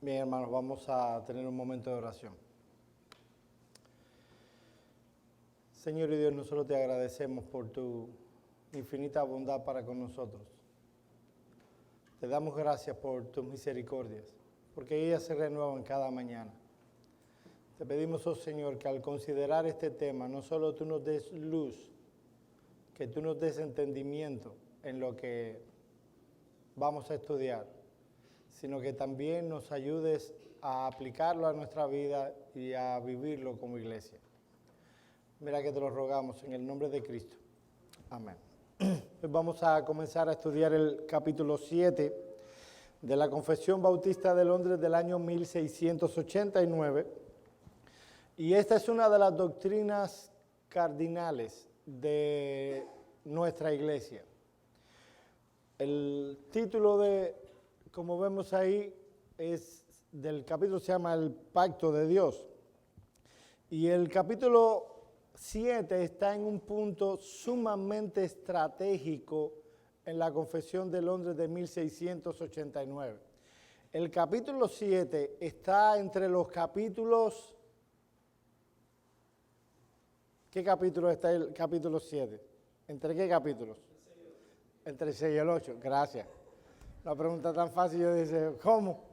Bien, hermanos, vamos a tener un momento de oración. Señor y Dios, nosotros te agradecemos por tu infinita bondad para con nosotros. Te damos gracias por tus misericordias, porque ellas se renuevan cada mañana. Te pedimos, oh Señor, que al considerar este tema, no solo tú nos des luz, que tú nos des entendimiento en lo que vamos a estudiar, sino que también nos ayudes a aplicarlo a nuestra vida y a vivirlo como iglesia. Mira que te lo rogamos en el nombre de Cristo. Amén. Pues vamos a comenzar a estudiar el capítulo 7 de la Confesión Bautista de Londres del año 1689. Y esta es una de las doctrinas cardinales de nuestra iglesia. El título como vemos ahí, del capítulo se llama El Pacto de Dios. Y el capítulo 7 está en un punto sumamente estratégico en la Confesión de Londres de 1689. El capítulo 7 está entre los capítulos... ¿Qué capítulo está el capítulo 7? ¿Entre qué capítulos? Entre el 6 y el 8, gracias. La pregunta tan fácil, yo dice, ¿cómo?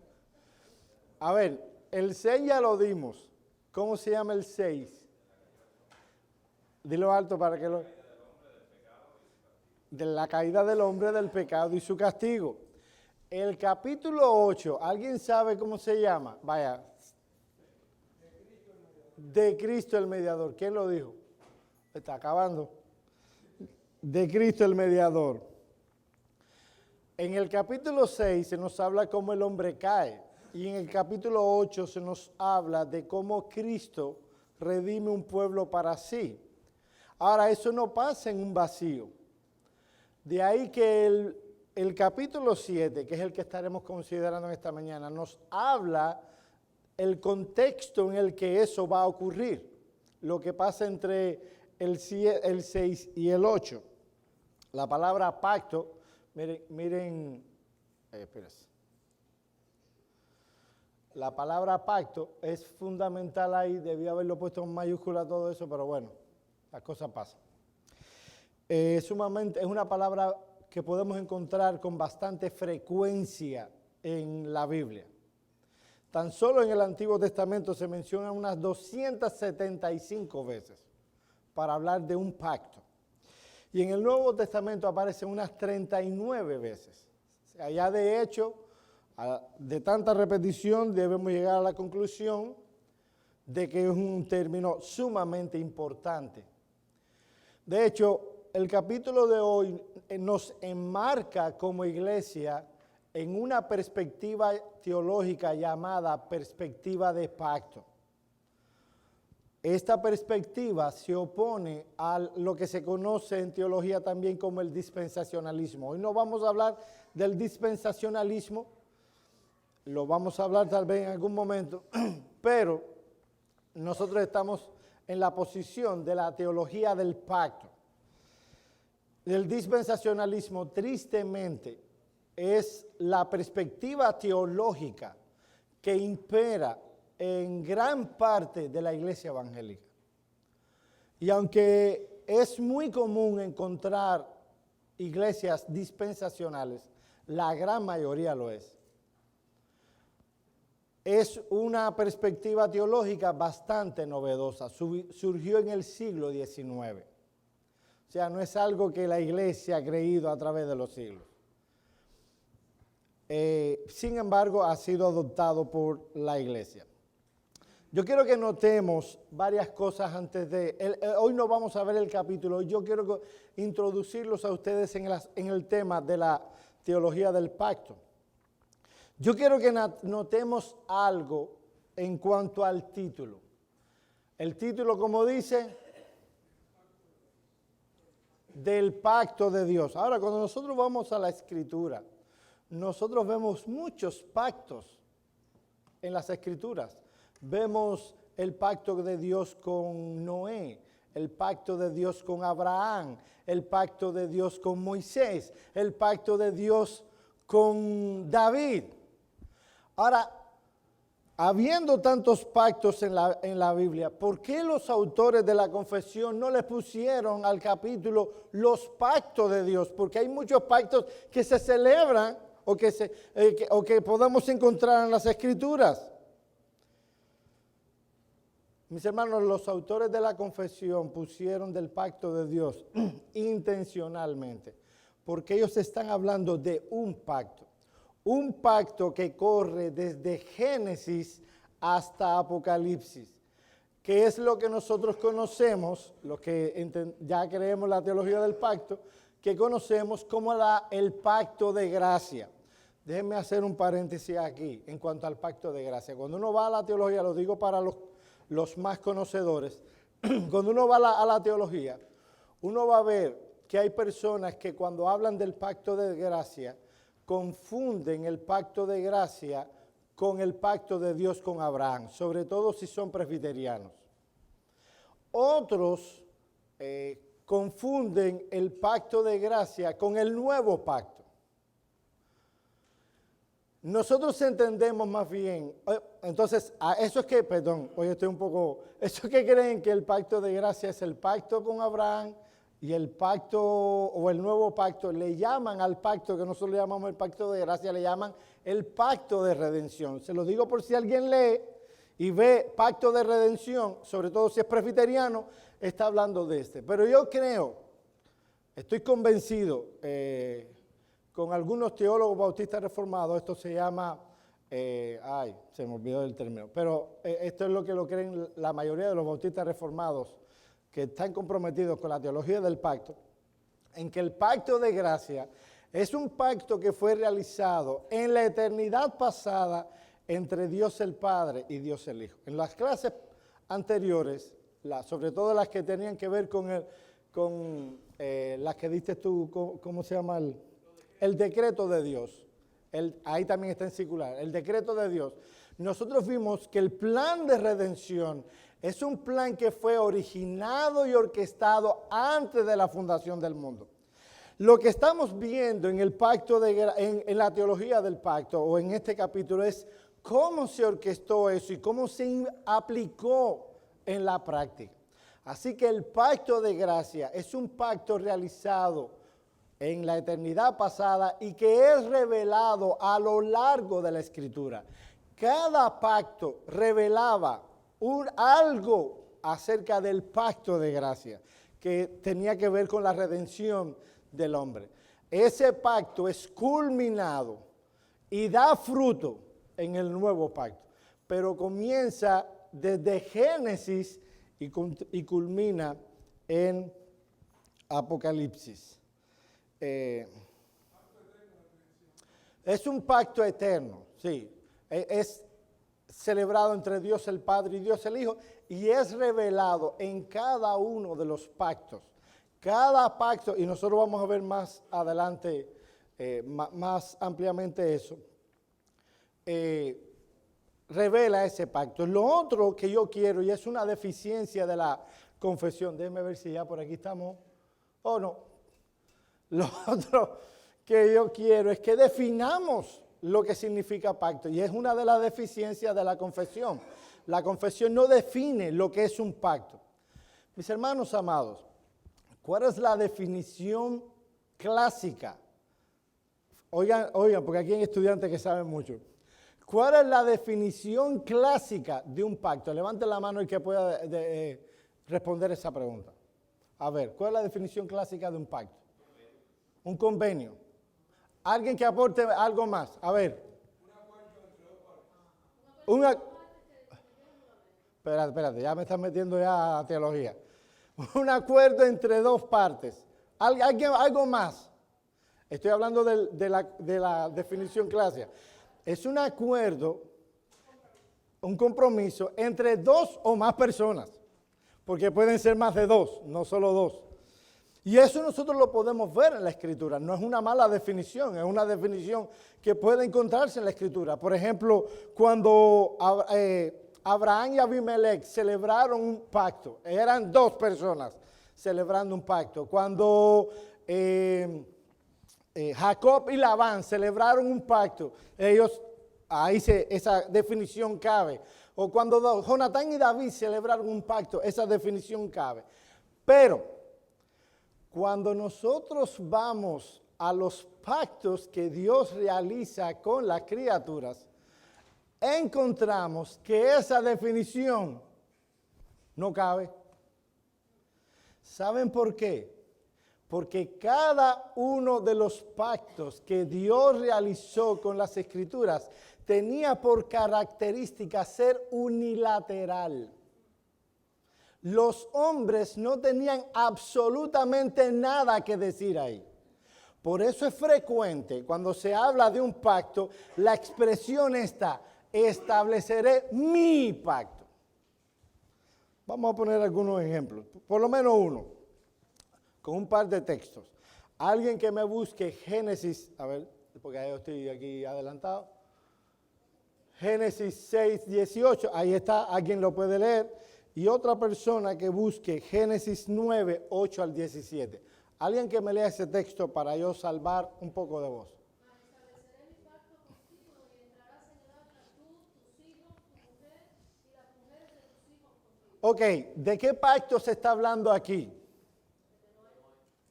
A ver, el 6 ya lo dimos. ¿Cómo se llama el 6? Dilo alto para que lo... De la caída del hombre, del pecado y su castigo. El capítulo 8, ¿alguien sabe cómo se llama? Vaya. De Cristo el mediador. ¿Quién lo dijo? Está acabando. De Cristo el mediador. En el capítulo 6 se nos habla cómo el hombre cae, y en el capítulo 8 se nos habla de cómo Cristo redime un pueblo para sí. Ahora, eso no pasa en un vacío. De ahí que el capítulo 7, que es el que estaremos considerando esta mañana, nos habla el contexto en el que eso va a ocurrir, lo que pasa entre el 6 y el 8. La palabra pacto... Miren, espérense. La palabra pacto es fundamental ahí, debía haberlo puesto en mayúscula todo eso, pero bueno, las cosas pasan. Es una palabra que podemos encontrar con bastante frecuencia en la Biblia. Tan solo en el Antiguo Testamento se menciona unas 275 veces para hablar de un pacto. Y en el Nuevo Testamento aparecen unas 39 veces. O sea, ya de hecho, de tanta repetición debemos llegar a la conclusión de que es un término sumamente importante. De hecho, el capítulo de hoy nos enmarca como iglesia en una perspectiva teológica llamada perspectiva de pacto. Esta perspectiva se opone a lo que se conoce en teología también como el dispensacionalismo. Hoy no vamos a hablar del dispensacionalismo, lo vamos a hablar tal vez en algún momento, pero nosotros estamos en la posición de la teología del pacto. El dispensacionalismo, tristemente, es la perspectiva teológica que impera en gran parte de la iglesia evangélica. Y aunque es muy común encontrar iglesias dispensacionales, la gran mayoría lo es. Es una perspectiva teológica bastante novedosa, surgió en el siglo XIX. O sea, no es algo que la iglesia ha creído a través de los siglos. Sin embargo, ha sido adoptado por la iglesia. Yo quiero que notemos varias cosas antes de... hoy no vamos a ver el capítulo, yo quiero introducirlos a ustedes en el tema de la teología del pacto. Yo quiero que notemos algo en cuanto al título. El título, como dice, del pacto de Dios. Ahora, cuando nosotros vamos a la Escritura, nosotros vemos muchos pactos en las Escrituras. Vemos el pacto de Dios con Noé, el pacto de Dios con Abraham, el pacto de Dios con Moisés, el pacto de Dios con David. Ahora, habiendo tantos pactos en la Biblia, ¿por qué los autores de la confesión no le pusieron al capítulo los pactos de Dios? Porque hay muchos pactos que se celebran o que podemos encontrar en las Escrituras. Mis hermanos, los autores de la confesión pusieron del pacto de Dios intencionalmente, porque ellos están hablando de un pacto que corre desde Génesis hasta Apocalipsis, que es lo que nosotros conocemos, los que ya creemos la teología del pacto, que conocemos como el pacto de gracia. Déjenme hacer un paréntesis aquí en cuanto al pacto de gracia. Cuando uno va a la teología, lo digo para los más conocedores, cuando uno va a la teología, uno va a ver que hay personas que cuando hablan del pacto de gracia, confunden el pacto de gracia con el pacto de Dios con Abraham, sobre todo si son presbiterianos. Otros confunden el pacto de gracia con el nuevo pacto. Nosotros entendemos más bien, entonces, eso que creen que el pacto de gracia es el pacto con Abraham y el pacto o el nuevo pacto, le llaman al pacto que nosotros le llamamos el pacto de gracia, le llaman el pacto de redención. Se lo digo por si alguien lee y ve pacto de redención, sobre todo si es presbiteriano, está hablando de este. Pero yo estoy convencido, con algunos teólogos bautistas reformados, esto se llama, se me olvidó el término, pero esto es lo que lo creen la mayoría de los bautistas reformados que están comprometidos con la teología del pacto, en que el pacto de gracia es un pacto que fue realizado en la eternidad pasada entre Dios el Padre y Dios el Hijo. En las clases anteriores, sobre todo las que tenían que ver con las que diste tú, ¿cómo se llama? El decreto de Dios. Ahí también está en circular. El decreto de Dios. Nosotros vimos que el plan de redención es un plan que fue originado y orquestado antes de la fundación del mundo. Lo que estamos viendo en el pacto en la teología del pacto o en este capítulo es cómo se orquestó eso y cómo se aplicó en la práctica. Así que el pacto de gracia es un pacto realizado en la eternidad pasada y que es revelado a lo largo de la Escritura. Cada pacto revelaba algo acerca del pacto de gracia que tenía que ver con la redención del hombre. Ese pacto es culminado y da fruto en el nuevo pacto, pero comienza desde Génesis y culmina en Apocalipsis. Es un pacto eterno, sí. Es celebrado entre Dios el Padre y Dios el Hijo y es revelado en cada uno de los pactos. Cada pacto, y nosotros vamos a ver más adelante, más ampliamente eso, revela ese pacto. Lo otro que yo quiero, y es una deficiencia de la confesión, déjenme ver si ya por aquí estamos, no. Lo otro que yo quiero es que definamos lo que significa pacto, y es una de las deficiencias de la confesión. La confesión no define lo que es un pacto. Mis hermanos amados, ¿cuál es la definición clásica? Oigan, porque aquí hay estudiantes que saben mucho. ¿Cuál es la definición clásica de un pacto? Levanten la mano el que pueda responder esa pregunta. A ver, ¿cuál es la definición clásica de un pacto? Un convenio. Alguien que aporte algo más. A ver. Espérate, ya me estás metiendo ya a teología. Un acuerdo entre dos partes. Algo más. Estoy hablando de la definición clásica. Es un acuerdo, un compromiso entre dos o más personas. Porque pueden ser más de dos, no solo dos. Y eso nosotros lo podemos ver en la Escritura. No es una mala definición, es una definición que puede encontrarse en la Escritura. Por ejemplo, cuando Abraham y Abimelech celebraron un pacto, eran dos personas celebrando un pacto. Cuando Jacob y Labán celebraron un pacto. Esa definición cabe. O cuando Jonatán y David celebraron un pacto, esa definición cabe. Pero cuando nosotros vamos a los pactos que Dios realiza con las criaturas, encontramos que esa definición no cabe. ¿Saben por qué? Porque cada uno de los pactos que Dios realizó con las Escrituras tenía por característica ser unilateral. Los hombres no tenían absolutamente nada que decir ahí. Por eso es frecuente cuando se habla de un pacto, la expresión está: estableceré mi pacto. Vamos a poner algunos ejemplos, por lo menos uno, con un par de textos. Alguien que me busque Génesis, a ver, porque yo estoy aquí adelantado. Génesis 6, 18, ahí está, alguien lo puede leer. Y otra persona que busque Génesis 9, 8 al 17. Alguien que me lea ese texto para yo salvar un poco de voz. Estableceré mi pacto contigo y entrarás en el arca tú, tus hijos, tu mujer y las mujeres de tus hijos contigo. Ok, ¿de qué pacto se está hablando aquí?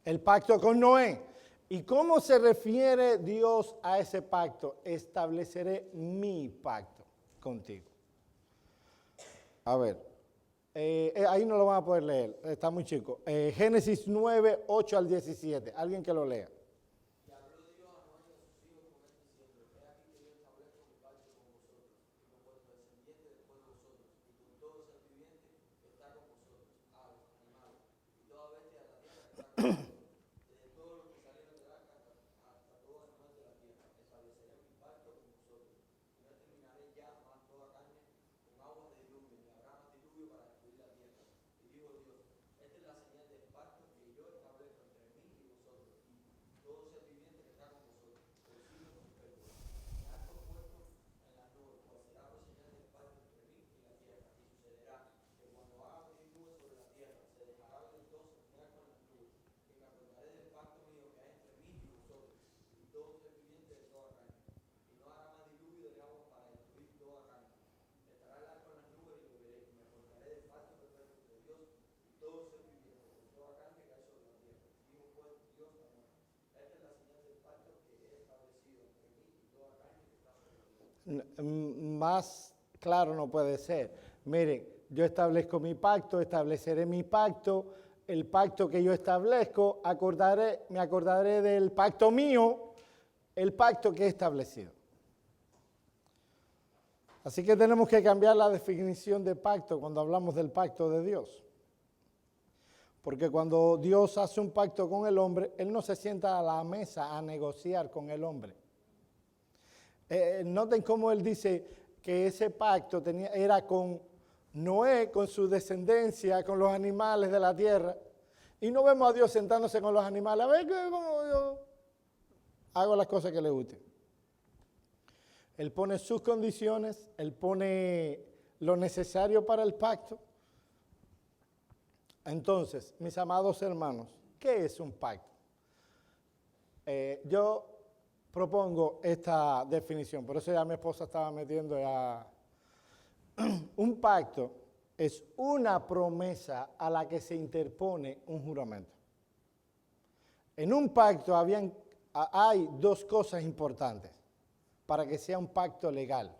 El pacto con Noé. ¿Y cómo se refiere Dios a ese pacto? Estableceré mi pacto contigo. A ver, ahí no lo van a poder leer, está muy chico. Génesis 9, 8 al 17. Alguien que lo lea. Más claro no puede ser. Miren, yo establezco mi pacto, estableceré mi pacto, el pacto que yo establezco, me acordaré del pacto mío, el pacto que he establecido. Así que tenemos que cambiar la definición de pacto cuando hablamos del pacto de Dios. Porque cuando Dios hace un pacto con el hombre, Él no se sienta a la mesa a negociar con el hombre. Noten cómo Él dice que ese pacto era con Noé, con su descendencia, con los animales de la tierra. Y no vemos a Dios sentándose con los animales. A ver cómo yo hago las cosas que le gusten. Él pone sus condiciones, Él pone lo necesario para el pacto. Entonces, mis amados hermanos, ¿qué es un pacto? Yo propongo esta definición, por eso ya mi esposa estaba metiendo ya. Un pacto es una promesa a la que se interpone un juramento. En un pacto hay dos cosas importantes para que sea un pacto legal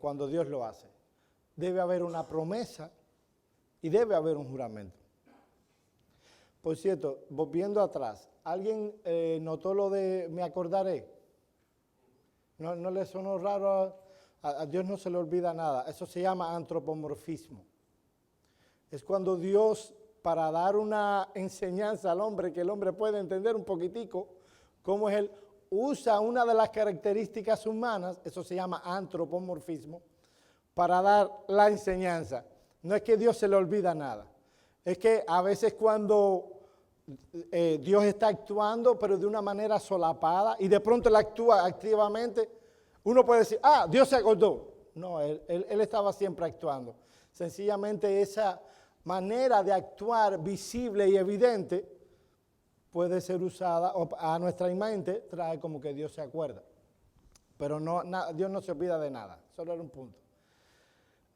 cuando Dios lo hace. Debe haber una promesa y debe haber un juramento. Por cierto, volviendo atrás, ¿alguien notó lo de me acordaré? ¿No le sonó raro? A Dios no se le olvida nada. Eso se llama antropomorfismo. Es cuando Dios, para dar una enseñanza al hombre, que el hombre pueda entender un poquitico cómo es Él, usa una de las características humanas, eso se llama antropomorfismo, para dar la enseñanza. No es que Dios se le olvida nada. Es que a veces cuando Dios está actuando, pero de una manera solapada, y de pronto Él actúa activamente, uno puede decir, Dios se acordó. No, él estaba siempre actuando. Sencillamente esa manera de actuar visible y evidente, puede ser usada, o a nuestra mente trae como que Dios se acuerda. Pero Dios no se olvida de nada, solo era un punto.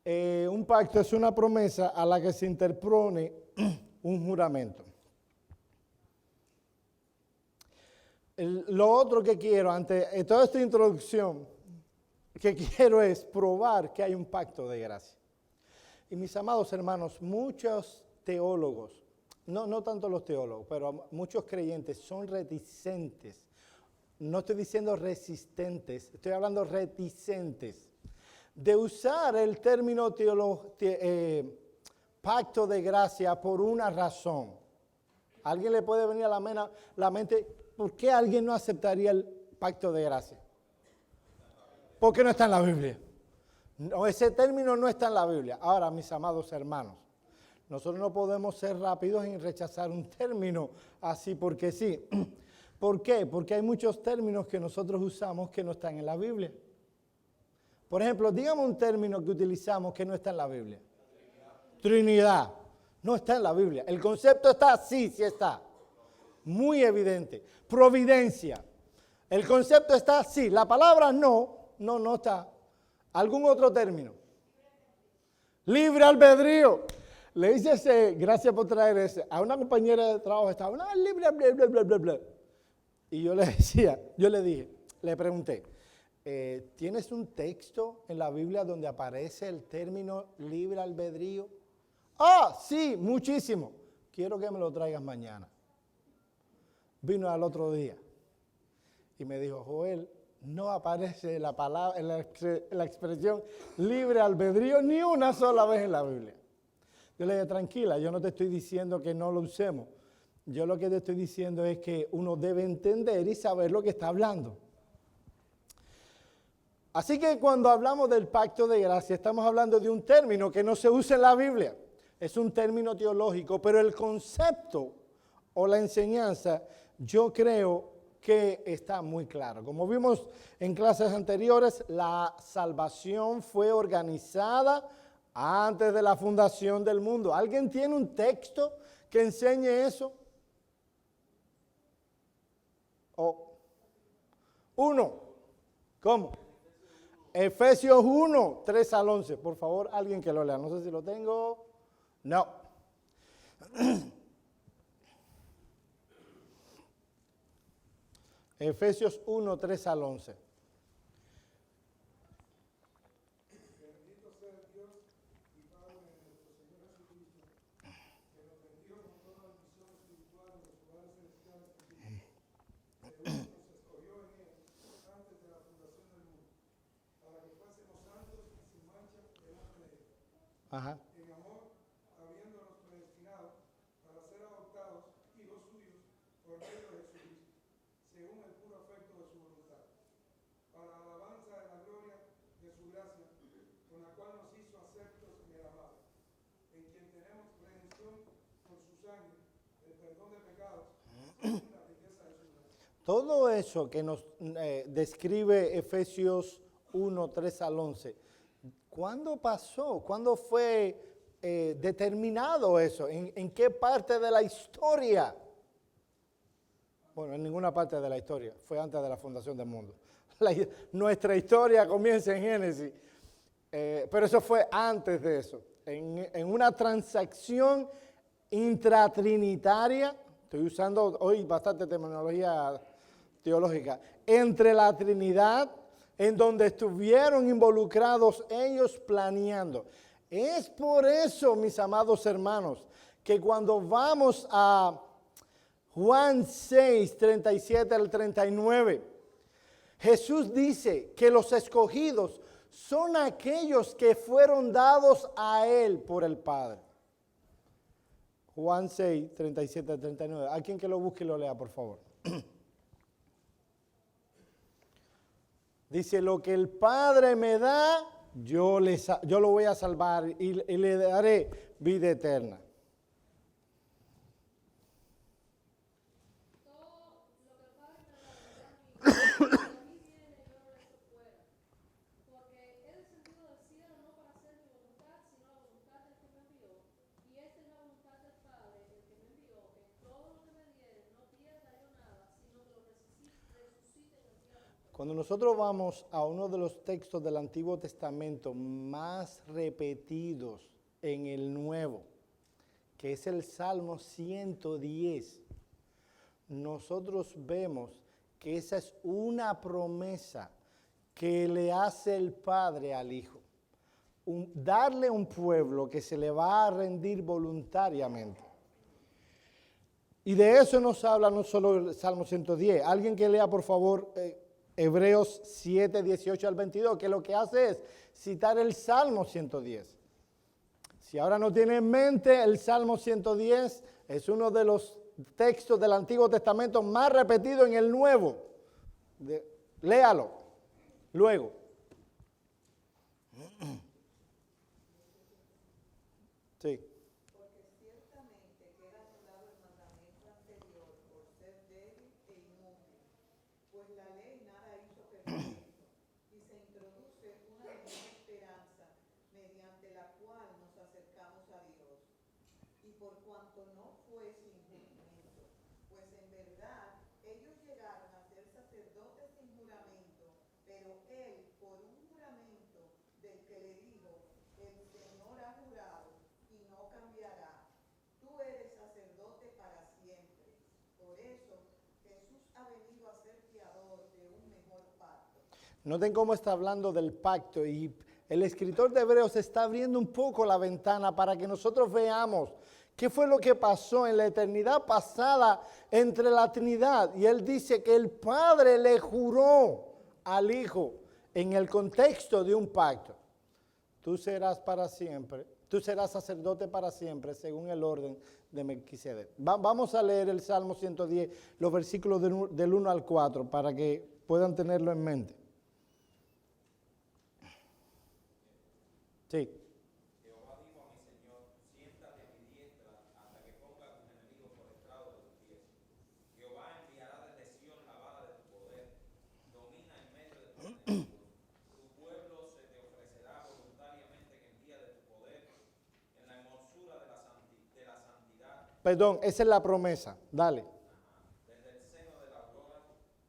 Un pacto es una promesa a la que se interpone un juramento. Lo otro que quiero, ante toda esta introducción, que quiero es probar que hay un pacto de gracia. Y mis amados hermanos, muchos teólogos, no tanto los teólogos, pero muchos creyentes son reticentes. No estoy diciendo resistentes, estoy hablando reticentes de usar el término pacto de gracia por una razón. ¿A alguien le puede venir a la mente por qué alguien no aceptaría el pacto de gracia? Porque no está en la Biblia. No, ese término no está en la Biblia. Ahora, mis amados hermanos, nosotros no podemos ser rápidos en rechazar un término así porque sí. ¿Por qué? Porque hay muchos términos que nosotros usamos que no están en la Biblia. Por ejemplo, dígame un término que utilizamos que no está en la Biblia. Trinidad. No está en la Biblia. El concepto está, sí está. Muy evidente. Providencia. El concepto está, sí. La palabra no está. ¿Algún otro término? Libre albedrío. Le hice gracias por traer ese. A una compañera de trabajo estaba, no, libre, bla, bla, bla, bla, bla. Y yo le pregunté, ¿tienes un texto en la Biblia donde aparece el término libre albedrío? Ah, sí, muchísimo. Quiero que me lo traigas mañana. Vino al otro día y me dijo, Joel, no aparece la palabra, la expresión libre albedrío ni una sola vez en la Biblia. Yo le dije, tranquila, yo no te estoy diciendo que no lo usemos. Yo lo que te estoy diciendo es que uno debe entender y saber lo que está hablando. Así que cuando hablamos del pacto de gracia, estamos hablando de un término que no se usa en la Biblia. Es un término teológico, pero el concepto o la enseñanza, yo creo que está muy claro. Como vimos en clases anteriores, la salvación fue organizada antes de la fundación del mundo. ¿Alguien tiene un texto que enseñe eso? Uno. ¿Cómo? Efesios 1, 3 al 11. Por favor, alguien que lo lea. No sé si lo tengo. No. Efesios 1, 3 al 11. Bendito sea Dios y Padre de nuestro Señor Jesucristo, que nos bendijo con toda bendición espiritual en los lugares celestiales en Cristo, según nos escogió en Él antes de la fundación del mundo, para que fuésemos santos y sin mancha delante de Él. Ajá. En amor, habiéndonos predestinado para ser adoptados hijos suyos por medio de Jesucristo, según el puro afecto de su voluntad, para la alabanza de la gloria de su gracia, con la cual nos hizo aceptos en el amado, en quien tenemos redención por su sangre, el perdón de pecados, según la riqueza de su gracia. Todo eso que nos describe Efesios 1, 3 al 11, ¿cuándo pasó? ¿Cuándo fue determinado eso? ¿En qué parte de la historia? Bueno, en ninguna parte de la historia. Fue antes de la fundación del mundo. Nuestra historia comienza en Génesis. Pero eso fue antes de eso. En una transacción intratrinitaria, estoy usando hoy bastante terminología teológica, entre la Trinidad, en donde estuvieron involucrados ellos planeando. Es por eso, mis amados hermanos, que cuando vamos a Juan 6, 37 al 39, Jesús dice que los escogidos son aquellos que fueron dados a Él por el Padre. Juan 6, 37 al 39. ¿Hay quien que lo busque y lo lea, por favor? Dice, lo que el Padre me da, yo lo voy a salvar y le daré vida eterna. Cuando nosotros vamos a uno de los textos del Antiguo Testamento más repetidos en el Nuevo, que es el Salmo 110, nosotros vemos que esa es una promesa que le hace el Padre al Hijo. Darle un pueblo que se le va a rendir voluntariamente. Y de eso nos habla no solo el Salmo 110. Alguien que lea, por favor, Hebreos 7, 18 al 22, que lo que hace es citar el Salmo 110. Si ahora no tiene en mente, el Salmo 110 es uno de los textos del Antiguo Testamento más repetidos en el Nuevo. Léalo. Luego. Sí. Porque ciertamente queda anulado el mandamiento anterior por ser débil e inútil, pues la ley nada hizo perfecto, y se introduce una nueva esperanza mediante la cual nos acercamos a Dios. Y por cuanto no fue sin juramento, pues en verdad ellos llegaron a ser sacerdotes sin juramento, pero él por un juramento del que le dijo, el Señor ha jurado y no cambiará. Tú eres sacerdote para siempre. Por eso Jesús ha venido a ser fiador de un mejor pacto. Noten cómo está hablando del pacto y el escritor de Hebreos está abriendo un poco la ventana para que nosotros veamos qué fue lo que pasó en la eternidad pasada entre la Trinidad. Y él dice que el Padre le juró al Hijo en el contexto de un pacto. Tú serás para siempre, tú serás sacerdote para siempre, según el orden de Melquisedec. Vamos a leer el Salmo 110, los versículos del 1 al 4, para que puedan tenerlo en mente. Sí. Jehová dijo a mi Señor, siéntate a mi diestra hasta que ponga a tus enemigos por estrado de tus pies. Jehová enviará desde Sión la vara de tu poder, domina en medio de tus enemigos. Tu pueblo se te ofrecerá voluntariamente en el día de tu poder, en la hermosura de la santidad. Perdón, esa es la promesa. Dale. Desde el seno de la aurora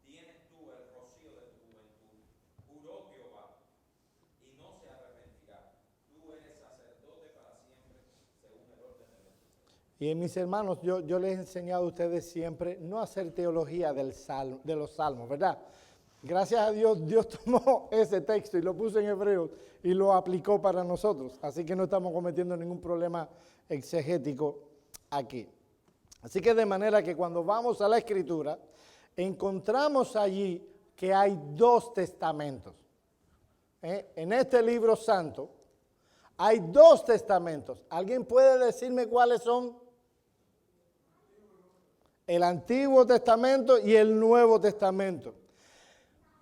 tienes tú el rocío de tu juventud. Juró Jehová, y no se arrepentirá. Tú eres sacerdote para siempre, según el orden de Melquisedec. Y mis hermanos, yo les he enseñado a ustedes siempre no hacer teología de los salmos, ¿verdad? Gracias a Dios, Dios tomó ese texto y lo puso en Hebreos y lo aplicó para nosotros. Así que no estamos cometiendo ningún problema exegético aquí. Así que de manera que cuando vamos a la Escritura, encontramos allí que hay dos testamentos. En este libro santo hay dos testamentos. ¿Alguien puede decirme cuáles son? El Antiguo Testamento y el Nuevo Testamento.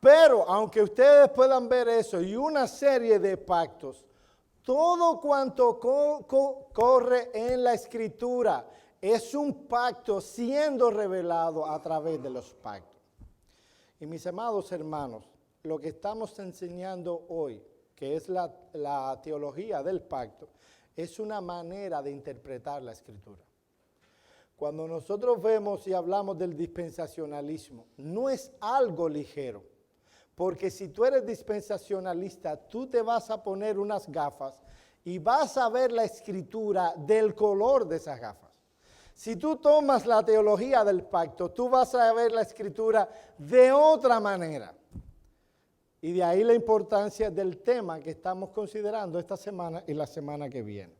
Pero aunque ustedes puedan ver eso y una serie de pactos, todo cuanto corre en la Escritura es un pacto siendo revelado a través de los pactos. Y mis amados hermanos, lo que estamos enseñando hoy, que es la teología del pacto, es una manera de interpretar la Escritura. Cuando nosotros vemos y hablamos del dispensacionalismo, no es algo ligero. Porque si tú eres dispensacionalista, tú te vas a poner unas gafas y vas a ver la Escritura del color de esas gafas. Si tú tomas la teología del pacto, tú vas a ver la Escritura de otra manera. Y de ahí la importancia del tema que estamos considerando esta semana y la semana que viene.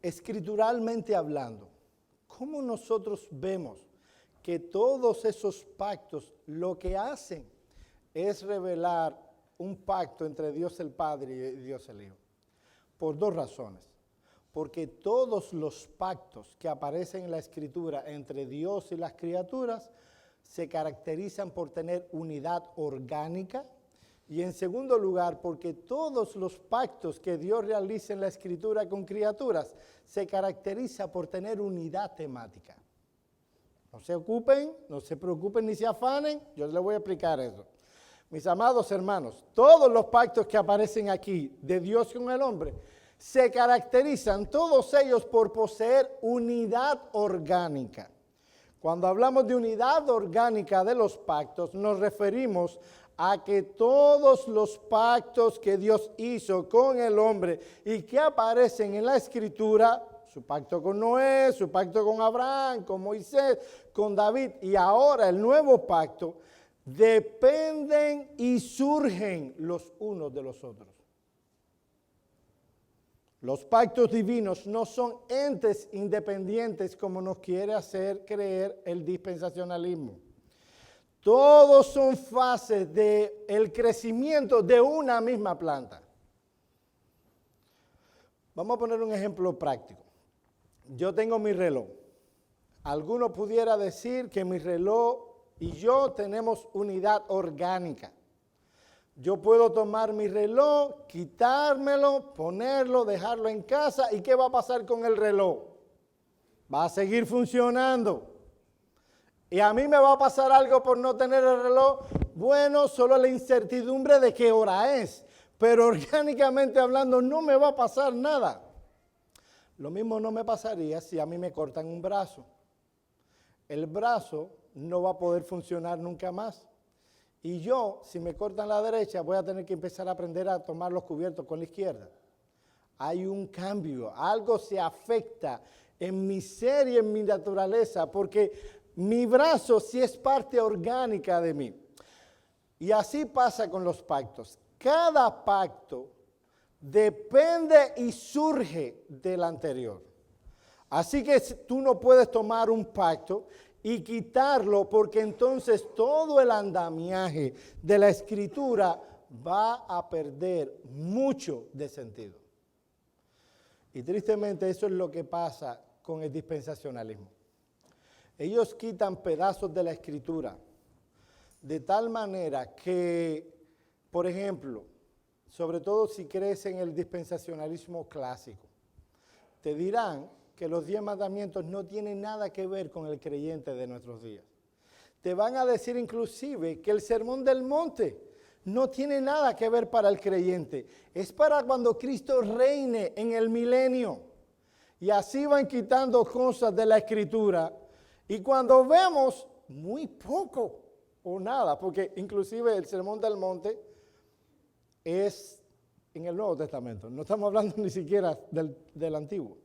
Escrituralmente hablando, ¿cómo nosotros vemos que todos esos pactos lo que hacen es revelar un pacto entre Dios el Padre y Dios el Hijo? Por dos razones. Porque todos los pactos que aparecen en la Escritura entre Dios y las criaturas se caracterizan por tener unidad orgánica. Y en segundo lugar, porque todos los pactos que Dios realiza en la Escritura con criaturas se caracteriza por tener unidad temática. No se ocupen, no se preocupen ni se afanen, yo les voy a explicar eso. Mis amados hermanos, todos los pactos que aparecen aquí de Dios con el hombre se caracterizan todos ellos por poseer unidad orgánica. Cuando hablamos de unidad orgánica de los pactos, nos referimos a que todos los pactos que Dios hizo con el hombre y que aparecen en la Escritura, su pacto con Noé, su pacto con Abraham, con Moisés, con David y ahora el nuevo pacto, dependen y surgen los unos de los otros. Los pactos divinos no son entes independientes como nos quiere hacer creer el dispensacionalismo. Todos son fases del crecimiento de una misma planta. Vamos a poner un ejemplo práctico. Yo tengo mi reloj. Alguno pudiera decir que mi reloj y yo tenemos unidad orgánica. Yo puedo tomar mi reloj, quitármelo, ponerlo, dejarlo en casa. ¿Y qué va a pasar con el reloj? Va a seguir funcionando. ¿Y a mí me va a pasar algo por no tener el reloj? Bueno, solo la incertidumbre de qué hora es. Pero orgánicamente hablando no me va a pasar nada. Lo mismo no me pasaría si a mí me cortan un brazo. El brazo no va a poder funcionar nunca más. Y yo, si me cortan la derecha, voy a tener que empezar a aprender a tomar los cubiertos con la izquierda. Hay un cambio, algo se afecta en mi ser y en mi naturaleza, porque mi brazo sí es parte orgánica de mí. Y así pasa con los pactos. Cada pacto depende y surge del anterior. Así que tú no puedes tomar un pacto y quitarlo, porque entonces todo el andamiaje de la Escritura va a perder mucho de sentido. Y tristemente eso es lo que pasa con el dispensacionalismo. Ellos quitan pedazos de la Escritura de tal manera que, por ejemplo, sobre todo si crees en el dispensacionalismo clásico, te dirán que los 10 mandamientos no tienen nada que ver con el creyente de nuestros días. Te van a decir inclusive que el Sermón del Monte no tiene nada que ver para el creyente. Es para cuando Cristo reine en el milenio. Y así van quitando cosas de la Escritura. Y cuando vemos muy poco o nada, porque inclusive el Sermón del Monte es en el Nuevo Testamento. No estamos hablando ni siquiera del Antiguo.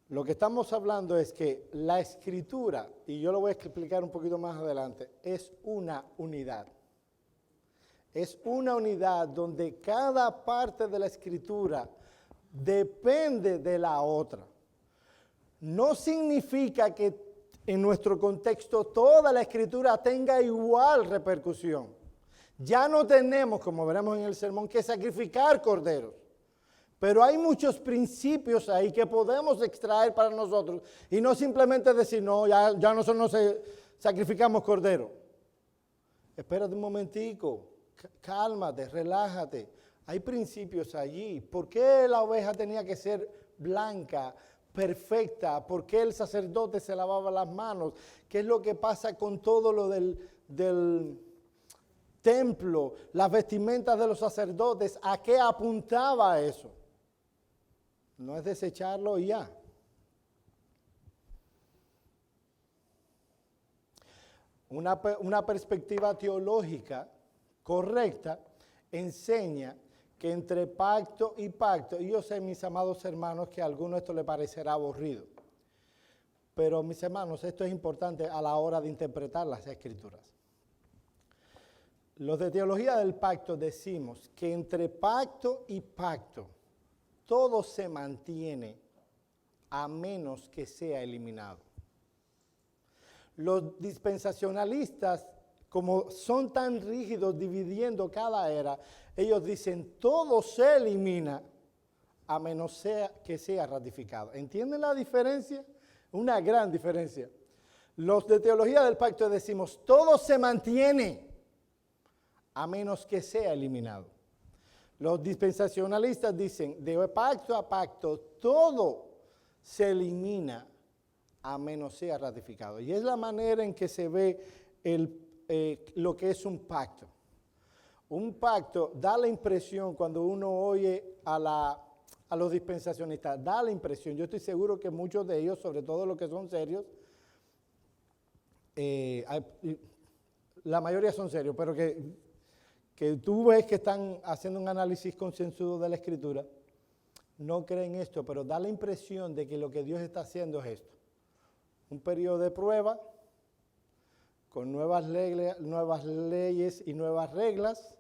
Lo que estamos hablando es que la Escritura, y yo lo voy a explicar un poquito más adelante, es una unidad. Es una unidad donde cada parte de la Escritura depende de la otra. No significa que en nuestro contexto toda la Escritura tenga igual repercusión. Ya no tenemos, como veremos en el sermón, que sacrificar corderos. Pero hay muchos principios ahí que podemos extraer para nosotros y no simplemente decir, no, ya nosotros no sacrificamos cordero. Espérate un momentico, cálmate, relájate. Hay principios allí. ¿Por qué la oveja tenía que ser blanca, perfecta? ¿Por qué el sacerdote se lavaba las manos? ¿Qué es lo que pasa con todo lo del templo, las vestimentas de los sacerdotes? ¿A qué apuntaba eso? No es desecharlo y ya. Una perspectiva teológica correcta enseña que entre pacto y pacto, y yo sé, mis amados hermanos, que a algunos esto le parecerá aburrido, pero mis hermanos, esto es importante a la hora de interpretar las Escrituras. Los de teología del pacto decimos que entre pacto y pacto todo se mantiene a menos que sea eliminado. Los dispensacionalistas, como son tan rígidos dividiendo cada era, ellos dicen todo se elimina a menos que sea ratificado. ¿Entienden la diferencia? Una gran diferencia. Los de teología del pacto decimos todo se mantiene a menos que sea eliminado. Los dispensacionalistas dicen, de pacto a pacto, todo se elimina a menos sea ratificado. Y es la manera en que se ve lo que es un pacto. Un pacto da la impresión, cuando uno oye a a los dispensacionistas. Da la impresión, yo estoy seguro que muchos de ellos, sobre todo los que son serios, la mayoría son serios, pero que tú ves que están haciendo un análisis concienzudo de la Escritura, no creen esto, pero da la impresión de que lo que Dios está haciendo es esto. Un periodo de prueba, con nuevas leyes y nuevas reglas.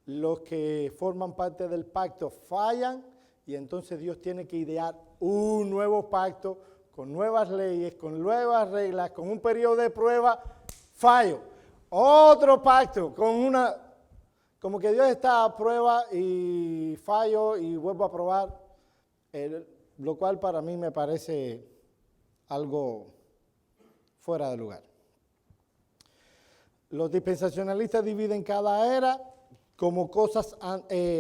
Los que forman parte del pacto fallan y entonces Dios tiene que idear un nuevo pacto con nuevas leyes, con nuevas reglas, con un periodo de prueba, fallo. Otro pacto como que Dios está a prueba y fallo y vuelvo a probar, lo cual para mí me parece algo fuera de lugar. Los dispensacionalistas dividen cada era como cosas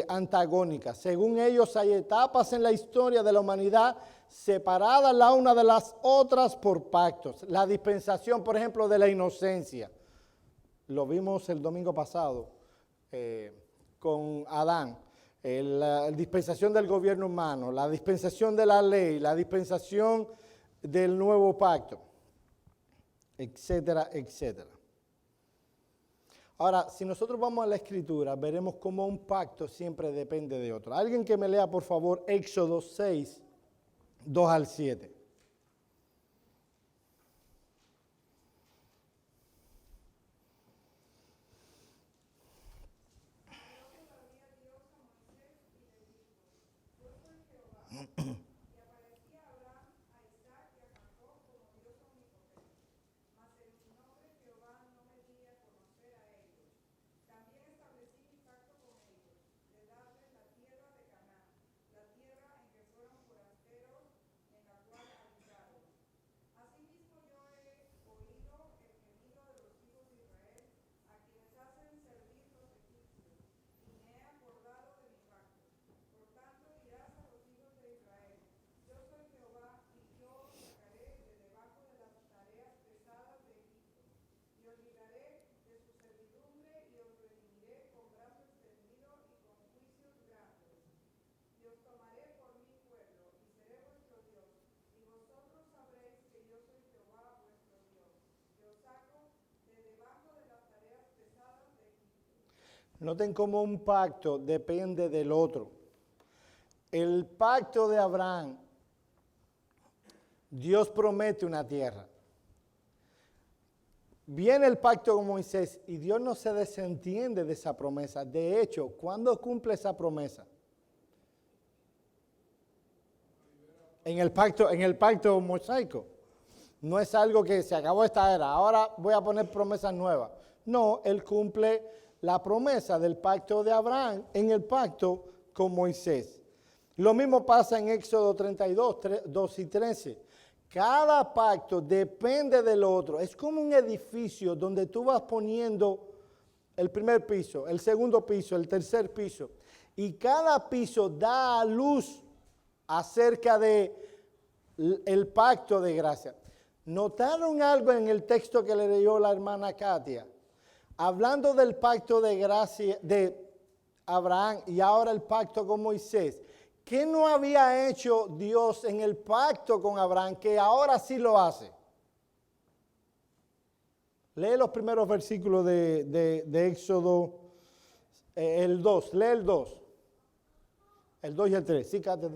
antagónicas. Según ellos, hay etapas en la historia de la humanidad separadas la una de las otras por pactos. La dispensación, por ejemplo, de la inocencia. Lo vimos el domingo pasado con Adán. La dispensación del gobierno humano, la dispensación de la ley, la dispensación del nuevo pacto, etcétera, etcétera. Ahora, si nosotros vamos a la Escritura, veremos cómo un pacto siempre depende de otro. Alguien que me lea, por favor, Éxodo 6, 2 al 7. Noten cómo un pacto depende del otro. El pacto de Abraham, Dios promete una tierra. Viene el pacto con Moisés y Dios no se desentiende de esa promesa. De hecho, ¿cuándo cumple esa promesa? En el pacto mosaico. No es algo que se acabó esta era, ahora voy a poner promesas nuevas. No, Él cumple la promesa del pacto de Abraham en el pacto con Moisés. Lo mismo pasa en Éxodo 32, 2 y 13. Cada pacto depende del otro. Es como un edificio donde tú vas poniendo el primer piso, el segundo piso, el tercer piso. Y cada piso da a luz acerca del pacto de gracia. ¿Notaron algo en el texto que le leyó la hermana Katia? Hablando del pacto de gracia de Abraham y ahora el pacto con Moisés. ¿Qué no había hecho Dios en el pacto con Abraham que ahora sí lo hace? Lee los primeros versículos de Éxodo, el 2, lee el 2. El 2 y el 3, sí, Katia.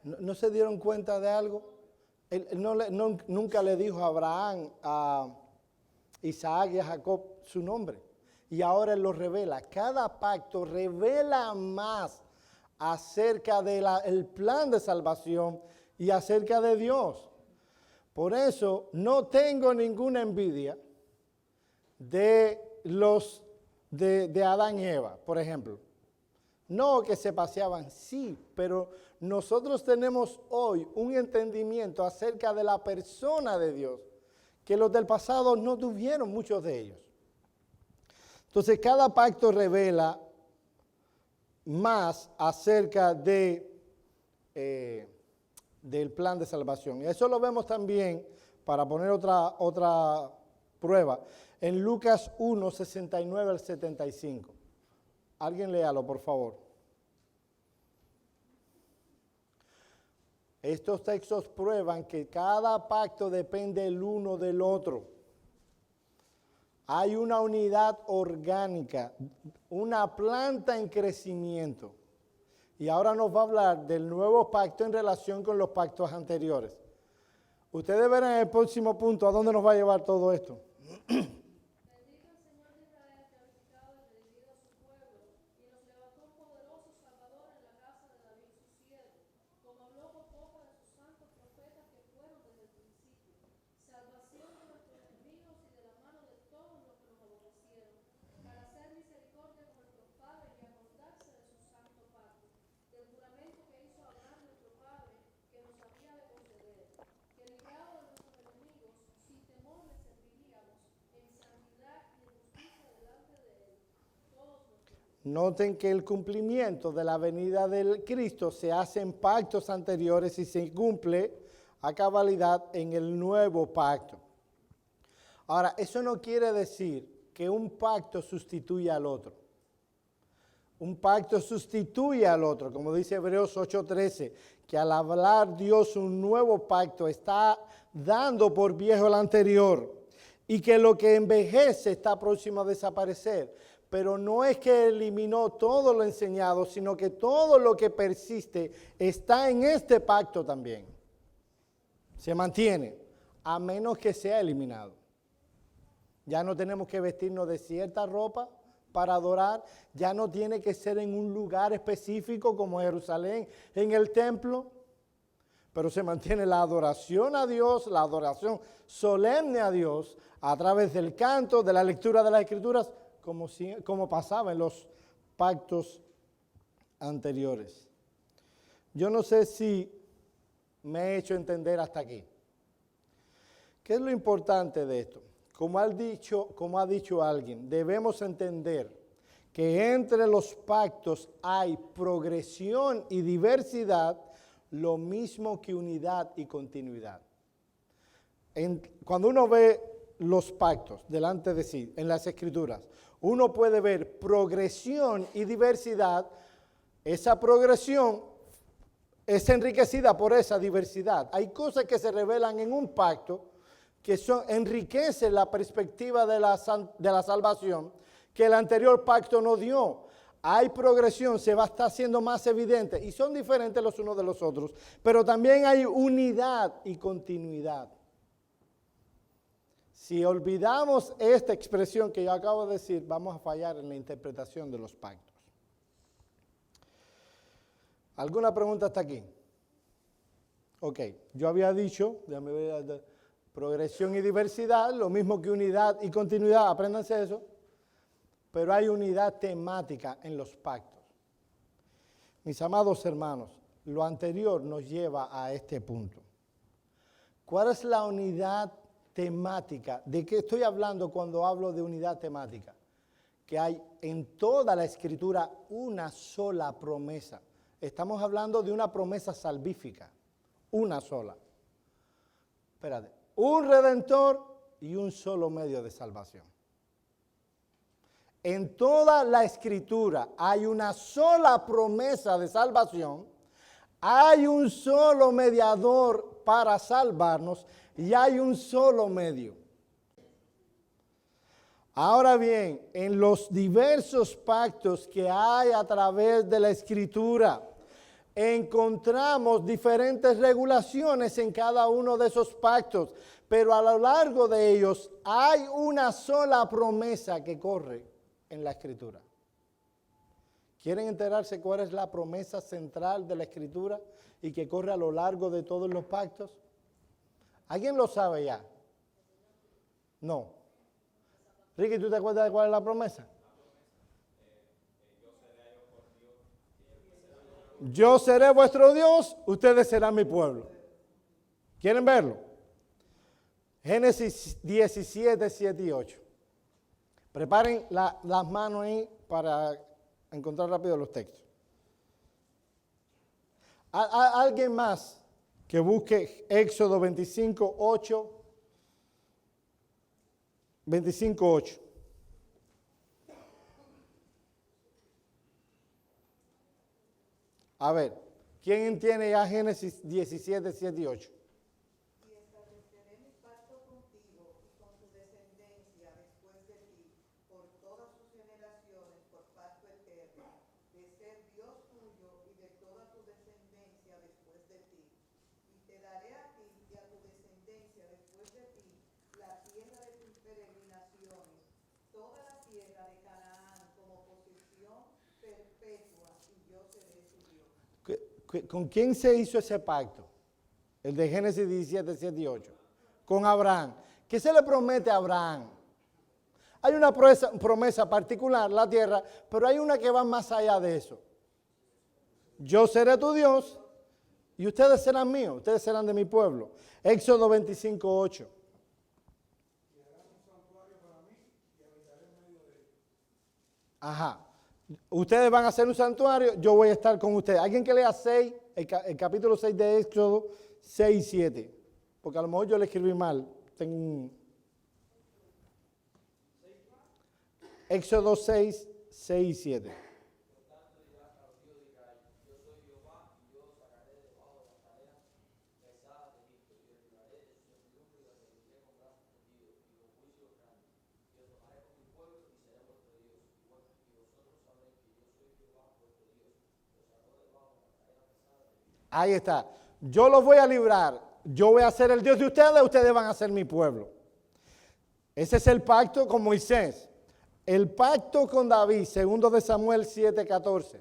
¿No se dieron cuenta de algo? Él nunca le dijo a Abraham, a Isaac y a Jacob su nombre. Y ahora Él lo revela. Cada pacto revela más acerca del plan de salvación y acerca de Dios. Por eso no tengo ninguna envidia de Adán y Eva, por ejemplo. No que se paseaban, sí, pero nosotros tenemos hoy un entendimiento acerca de la persona de Dios, que los del pasado no tuvieron muchos de ellos. Entonces, cada pacto revela más acerca de del plan de salvación. Y eso lo vemos también, para poner otra prueba, en Lucas 1, 69 al 75. Alguien léalo, por favor. Estos textos prueban que cada pacto depende el uno del otro. Hay una unidad orgánica, una planta en crecimiento. Y ahora nos va a hablar del nuevo pacto en relación con los pactos anteriores. Ustedes verán en el próximo punto a dónde nos va a llevar todo esto. Bendiga el Señor de Israel, que ha visitado y redimido a su pueblo, y nos levantó un poderoso Salvador en la casa de David, su siervo, como habló por boca de sus santos profetas que fueron desde el principio. Salvación de nuestros enemigos y de la mano de todos los que nos aborrecieron, para hacer misericordia con nuestros padres y acordarse de su santo pacto, del juramento que hizo Abraham nuestro padre, que nos había de conceder, que librado de nuestros enemigos, sin temor le serviríamos, en santidad y en justicia delante de él, todos nuestros días. Noten que el cumplimiento de la venida del Cristo se hace en pactos anteriores y se cumple a cabalidad en el nuevo pacto. Ahora, eso no quiere decir que un pacto sustituya al otro. Un pacto sustituye al otro, como dice Hebreos 8:13, que al hablar Dios un nuevo pacto está dando por viejo el anterior y que lo que envejece está próximo a desaparecer. Pero no es que eliminó todo lo enseñado, sino que todo lo que persiste está en este pacto también. Se mantiene, a menos que sea eliminado. Ya no tenemos que vestirnos de cierta ropa para adorar, ya no tiene que ser en un lugar específico como Jerusalén, en el templo, pero se mantiene la adoración a Dios, la adoración solemne a Dios, a través del canto, de la lectura de las Escrituras, como pasaba en los pactos anteriores. Yo no sé si me he hecho entender hasta aquí. ¿Qué es lo importante de esto? Como ha dicho alguien, debemos entender que entre los pactos hay progresión y diversidad, lo mismo que unidad y continuidad. Cuando uno ve los pactos delante de sí, en las Escrituras, uno puede ver progresión y diversidad. Esa progresión es enriquecida por esa diversidad. Hay cosas que se revelan en un pacto que enriquecen la perspectiva de la salvación que el anterior pacto no dio. Hay progresión, se va a estar haciendo más evidente y son diferentes los unos de los otros, pero también hay unidad y continuidad. Si olvidamos esta expresión que yo acabo de decir, vamos a fallar en la interpretación de los pactos. ¿Alguna pregunta hasta aquí? Ok, yo había dicho, déjame ver, progresión y diversidad, lo mismo que unidad y continuidad, apréndanse eso, pero hay unidad temática en los pactos. Mis amados hermanos, lo anterior nos lleva a este punto. ¿Cuál es la unidad temática? ¿De qué estoy hablando cuando hablo de unidad temática? Que hay en toda la Escritura una sola promesa. Estamos hablando de una promesa salvífica, una sola. Espérate, un redentor y un solo medio de salvación. En toda la Escritura hay una sola promesa de salvación, hay un solo mediador para salvarnos y hay un solo medio. Ahora bien, en los diversos pactos que hay a través de la Escritura, encontramos diferentes regulaciones en cada uno de esos pactos, pero a lo largo de ellos hay una sola promesa que corre en la Escritura. ¿Quieren enterarse cuál es la promesa central de la Escritura y que corre a lo largo de todos los pactos? ¿Alguien lo sabe ya? No. Ricky, ¿tú te acuerdas de cuál es la promesa? Yo seré vuestro Dios, ustedes serán mi pueblo. ¿Quieren verlo? Génesis 17, 7 y 8. Preparen las manos ahí para encontrar rápido los textos. ¿Alguien más que busque Éxodo 25, 8. 25, 8. A ver, ¿quién entiende ya Génesis 17, 7 y 8? Y estableceré mi pacto contigo y con tu descendencia después de ti, por todas sus generaciones, por pacto eterno, de ser Dios tuyo y de toda tu descendencia después de ti. Y te daré a ti y a tu descendencia después de ti la tierra de tus peregrinaciones, toda la tierra de Canaán como posesión perpetua, y yo seré su Dios. ¿Con quién se hizo ese pacto? El de Génesis 17, 7 y 8. Con Abraham. ¿Qué se le promete a Abraham? Hay una promesa particular, la tierra, pero hay una que va más allá de eso. Yo seré tu Dios y ustedes serán míos, ustedes serán de mi pueblo. Éxodo 25, 8. Y harán un santuario para mí y habitaré en medio de ellos. Ajá. Ustedes van a hacer un santuario, yo voy a estar con ustedes. Alguien que lea 6, el capítulo 6 de Éxodo 6 y 7. Porque a lo mejor yo le escribí mal. Éxodo 6, 6 y 7. Ahí está. Yo los voy a librar. Yo voy a ser el Dios de ustedes, ustedes van a ser mi pueblo. Ese es el pacto con Moisés. El pacto con David, 2 de Samuel 7, 14.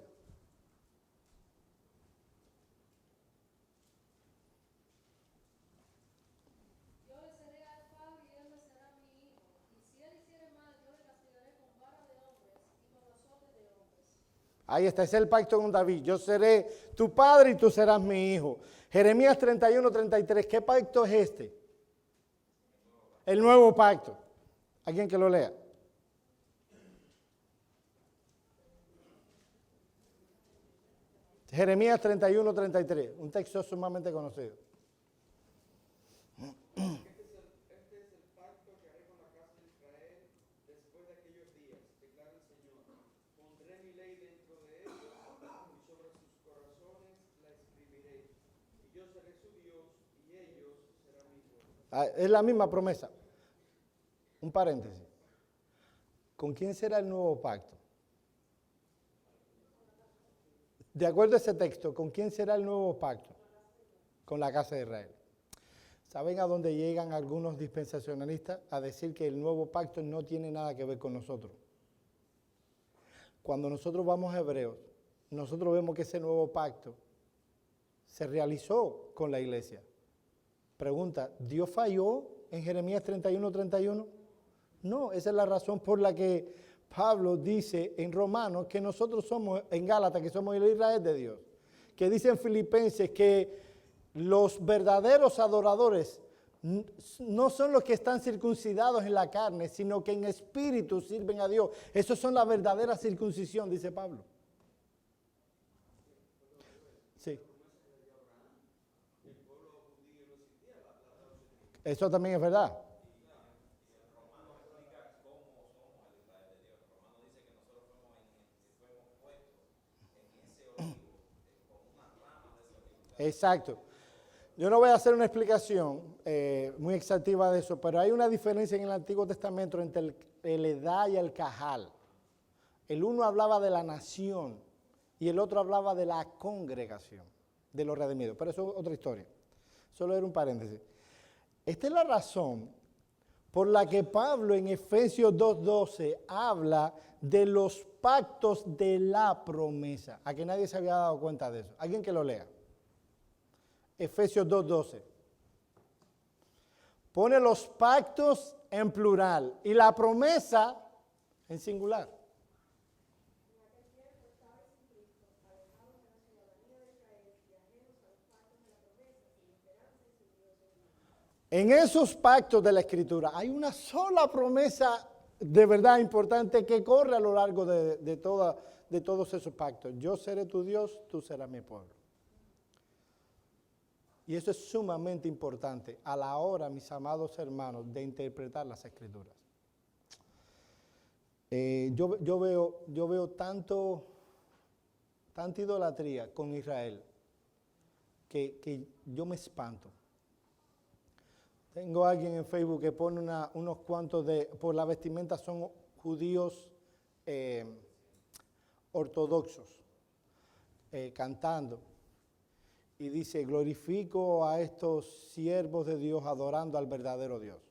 Yo le seré al Padre y él me será mi hijo. Y si él hiciere mal, yo le castigaré con vara de hombres y con azote de hombres. Ahí está, ese es el pacto con David. Yo seré tu padre y tú serás mi hijo. Jeremías 31, 33. ¿Qué pacto es este? El nuevo pacto. ¿Alguien que lo lea? Jeremías 31, 33. Un texto sumamente conocido. Este es el pacto que haré con la casa de Israel después de aquellos días, declara el Señor. Pondré mi ley dentro de ellos y sobre sus corazones la escribiré. Y yo seré su Dios y ellos serán mi pueblo. Es la misma promesa. Un paréntesis. ¿Con quién será el nuevo pacto? De acuerdo a ese texto, ¿con quién será el nuevo pacto? Con la casa de Israel. ¿Saben a dónde llegan algunos dispensacionalistas a decir que el nuevo pacto no tiene nada que ver con nosotros? Cuando nosotros vamos a Hebreos, nosotros vemos que ese nuevo pacto se realizó con la iglesia. Pregunta, ¿Dios falló en Jeremías 31, 31? No, esa es la razón por la que Pablo dice en Romanos que nosotros somos, en Gálatas, que somos el Israel de Dios. Que dice en Filipenses que los verdaderos adoradores no son los que están circuncidados en la carne, sino que en espíritu sirven a Dios. Esos son la verdadera circuncisión, dice Pablo. Sí. Eso también es verdad. Exacto. Yo no voy a hacer una explicación muy exhaustiva de eso, pero hay una diferencia en el Antiguo Testamento entre el Edá y el Cajal. El uno hablaba de la nación y el otro hablaba de la congregación de los redimidos. Pero eso es otra historia. Solo era un paréntesis. Esta es la razón por la que Pablo en Efesios 2:12 habla de los pactos de la promesa. A que nadie se había dado cuenta de eso. Alguien que lo lea. Efesios 2:12. Pone los pactos en plural y la promesa en singular. En esos pactos de la Escritura hay una sola promesa de verdad importante que corre a lo largo de todos esos pactos. Yo seré tu Dios, tú serás mi pueblo. Y eso es sumamente importante a la hora, mis amados hermanos, de interpretar las Escrituras. Yo veo tanta idolatría con Israel que yo me espanto. Tengo a alguien en Facebook que pone unos cuantos por la vestimenta son judíos ortodoxos, cantando. Y dice, glorifico a estos siervos de Dios adorando al verdadero Dios.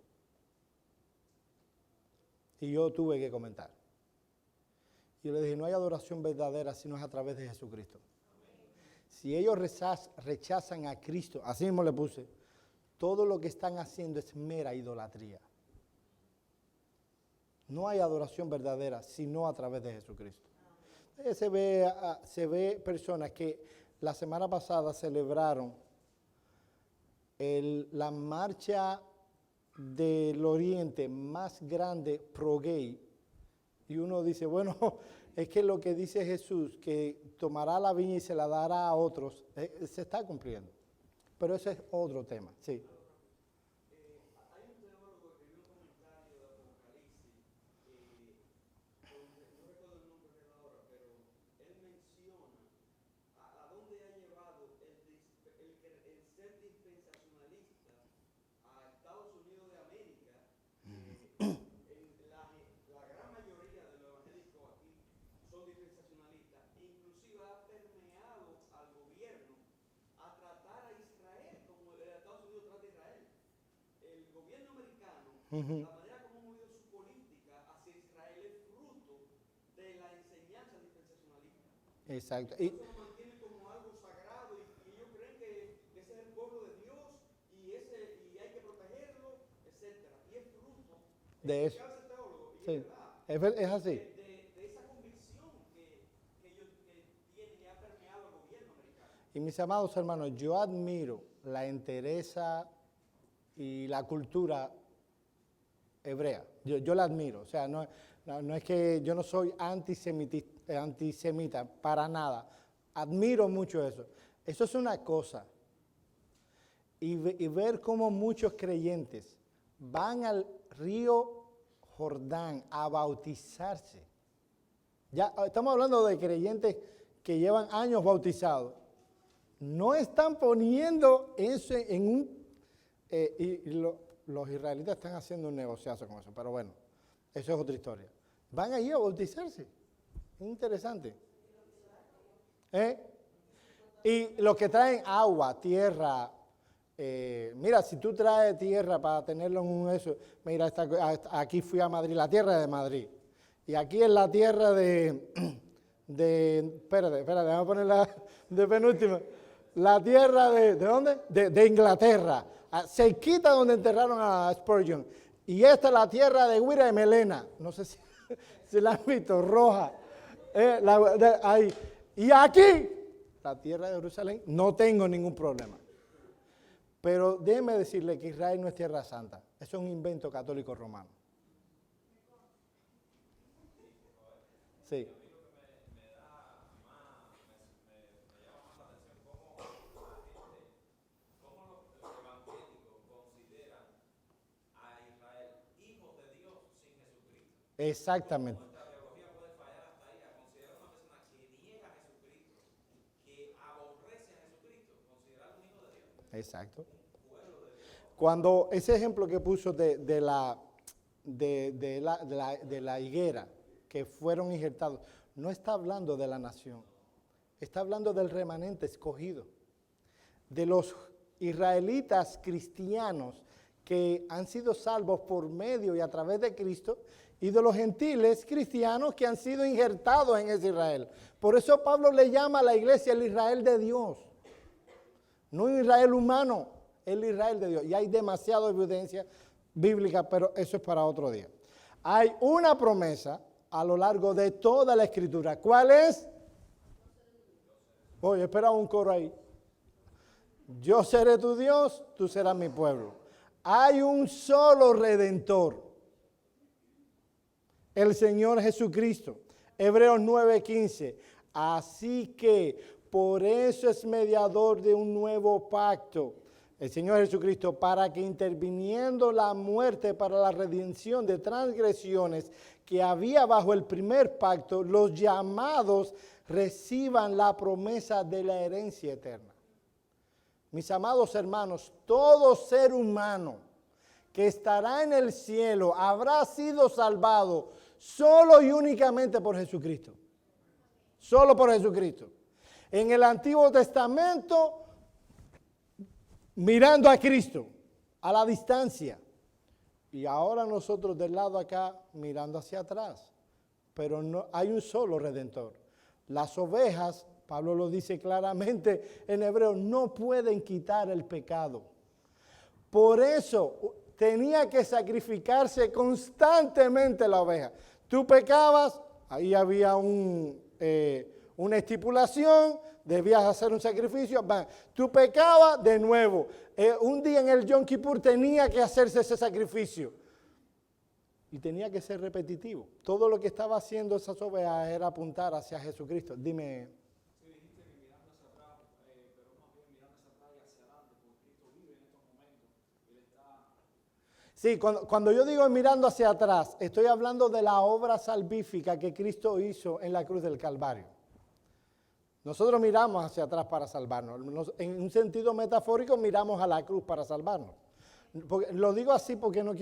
Y yo tuve que comentar. Yo le dije, no hay adoración verdadera si no es a través de Jesucristo. Si ellos rechazan a Cristo, así mismo le puse, todo lo que están haciendo es mera idolatría. No hay adoración verdadera sino a través de Jesucristo. Se ve personas que la semana pasada celebraron la marcha del Oriente más grande pro-gay. Y uno dice, bueno, es que lo que dice Jesús, que tomará la viña y se la dará a otros, se está cumpliendo. Pero ese es otro tema, sí. Hay un teólogo que escribió un comentario de Apocalipsis, no recuerdo el nombre de él ahora, pero él menciona a dónde ha llevado el ser dispensacionalista a Estados Unidos de América. La gran mayoría de los evangélicos aquí son dispensacionalistas, inclusive ha permeado al gobierno a tratar a Israel como Estados Unidos trata a Israel. El gobierno americano, la manera como ha movido su política hacia Israel es fruto de la enseñanza dispensacionalista. Exacto. Eso lo mantiene como algo sagrado y ellos creen que ese es el pueblo de Dios y hay que protegerlo, etc. Y es fruto De eso. Sí, es así. de esa convicción que ellos tienen y ha permeado al gobierno americano. Y mis amados hermanos, yo admiro la entereza y la cultura hebrea. Yo la admiro. O sea, no es que yo no soy antisemita, para nada. Admiro mucho eso. Eso es una cosa. Y ver cómo muchos creyentes van al río Jordán a bautizarse. Ya estamos hablando de creyentes que llevan años bautizados. No están poniendo eso en un... los israelitas están haciendo un negociazo con eso, pero bueno, eso es otra historia. Van allí a bautizarse. Es interesante. Y los que traen agua, tierra, mira, si tú traes tierra para tenerlo en un eso, mira, aquí fui a Madrid, la tierra de Madrid. Y aquí es la tierra espérate, déjame ponerla de penúltima. La tierra ¿de dónde? De Inglaterra, cerquita donde enterraron a Spurgeon. Y esta es la tierra de Guira y Melena, no sé si la han visto, roja. Ahí. Y aquí, la tierra de Jerusalén, no tengo ningún problema. Pero déjeme decirle que Israel no es tierra santa. Eso es un invento católico romano. Sí. Exactamente. Nuestra teología puede fallar hasta ahí, a considerar a una persona que niega a Jesucristo, que aborrece a Jesucristo, considerarlo un hijo de Dios. Exacto. Cuando ese ejemplo que puso de la higuera, que fueron injertados, no está hablando de la nación, está hablando del remanente escogido, de los israelitas cristianos que han sido salvos por medio y a través de Cristo, y de los gentiles cristianos que han sido injertados en ese Israel. Por eso Pablo le llama a la iglesia el Israel de Dios. No un Israel humano, el Israel de Dios. Y hay demasiada evidencia bíblica, pero eso es para otro día. Hay una promesa a lo largo de toda la Escritura. ¿Cuál es? Oye, espera un coro ahí. Yo seré tu Dios, tú serás mi pueblo. Hay un solo Redentor, el Señor Jesucristo. Hebreos 9:15. Así que por eso es mediador de un nuevo pacto, el Señor Jesucristo, para que interviniendo la muerte para la redención de transgresiones que había bajo el primer pacto, los llamados reciban la promesa de la herencia eterna. Mis amados hermanos, todo ser humano que estará en el cielo habrá sido salvado solo y únicamente por Jesucristo. Solo por Jesucristo. En el Antiguo Testamento, mirando a Cristo, a la distancia. Y ahora nosotros del lado acá, mirando hacia atrás. Pero no, hay un solo Redentor. Las ovejas, Pablo lo dice claramente en hebreo, no pueden quitar el pecado. Por eso tenía que sacrificarse constantemente la oveja. Tú pecabas, ahí había una estipulación, debías hacer un sacrificio. Tú pecabas de nuevo. Un día en el Yom Kippur tenía que hacerse ese sacrificio. Y tenía que ser repetitivo. Todo lo que estaba haciendo esas ovejas era apuntar hacia Jesucristo. Dime. Sí, dijiste que mirando hacia atrás, pero más bien mirando hacia atrás y hacia adelante, porque Cristo vive en estos momentos. Él está... Sí, cuando yo digo mirando hacia atrás, estoy hablando de la obra salvífica que Cristo hizo en la cruz del Calvario. Nosotros miramos hacia atrás para salvarnos. En un sentido metafórico, miramos a la cruz para salvarnos. Lo digo así porque no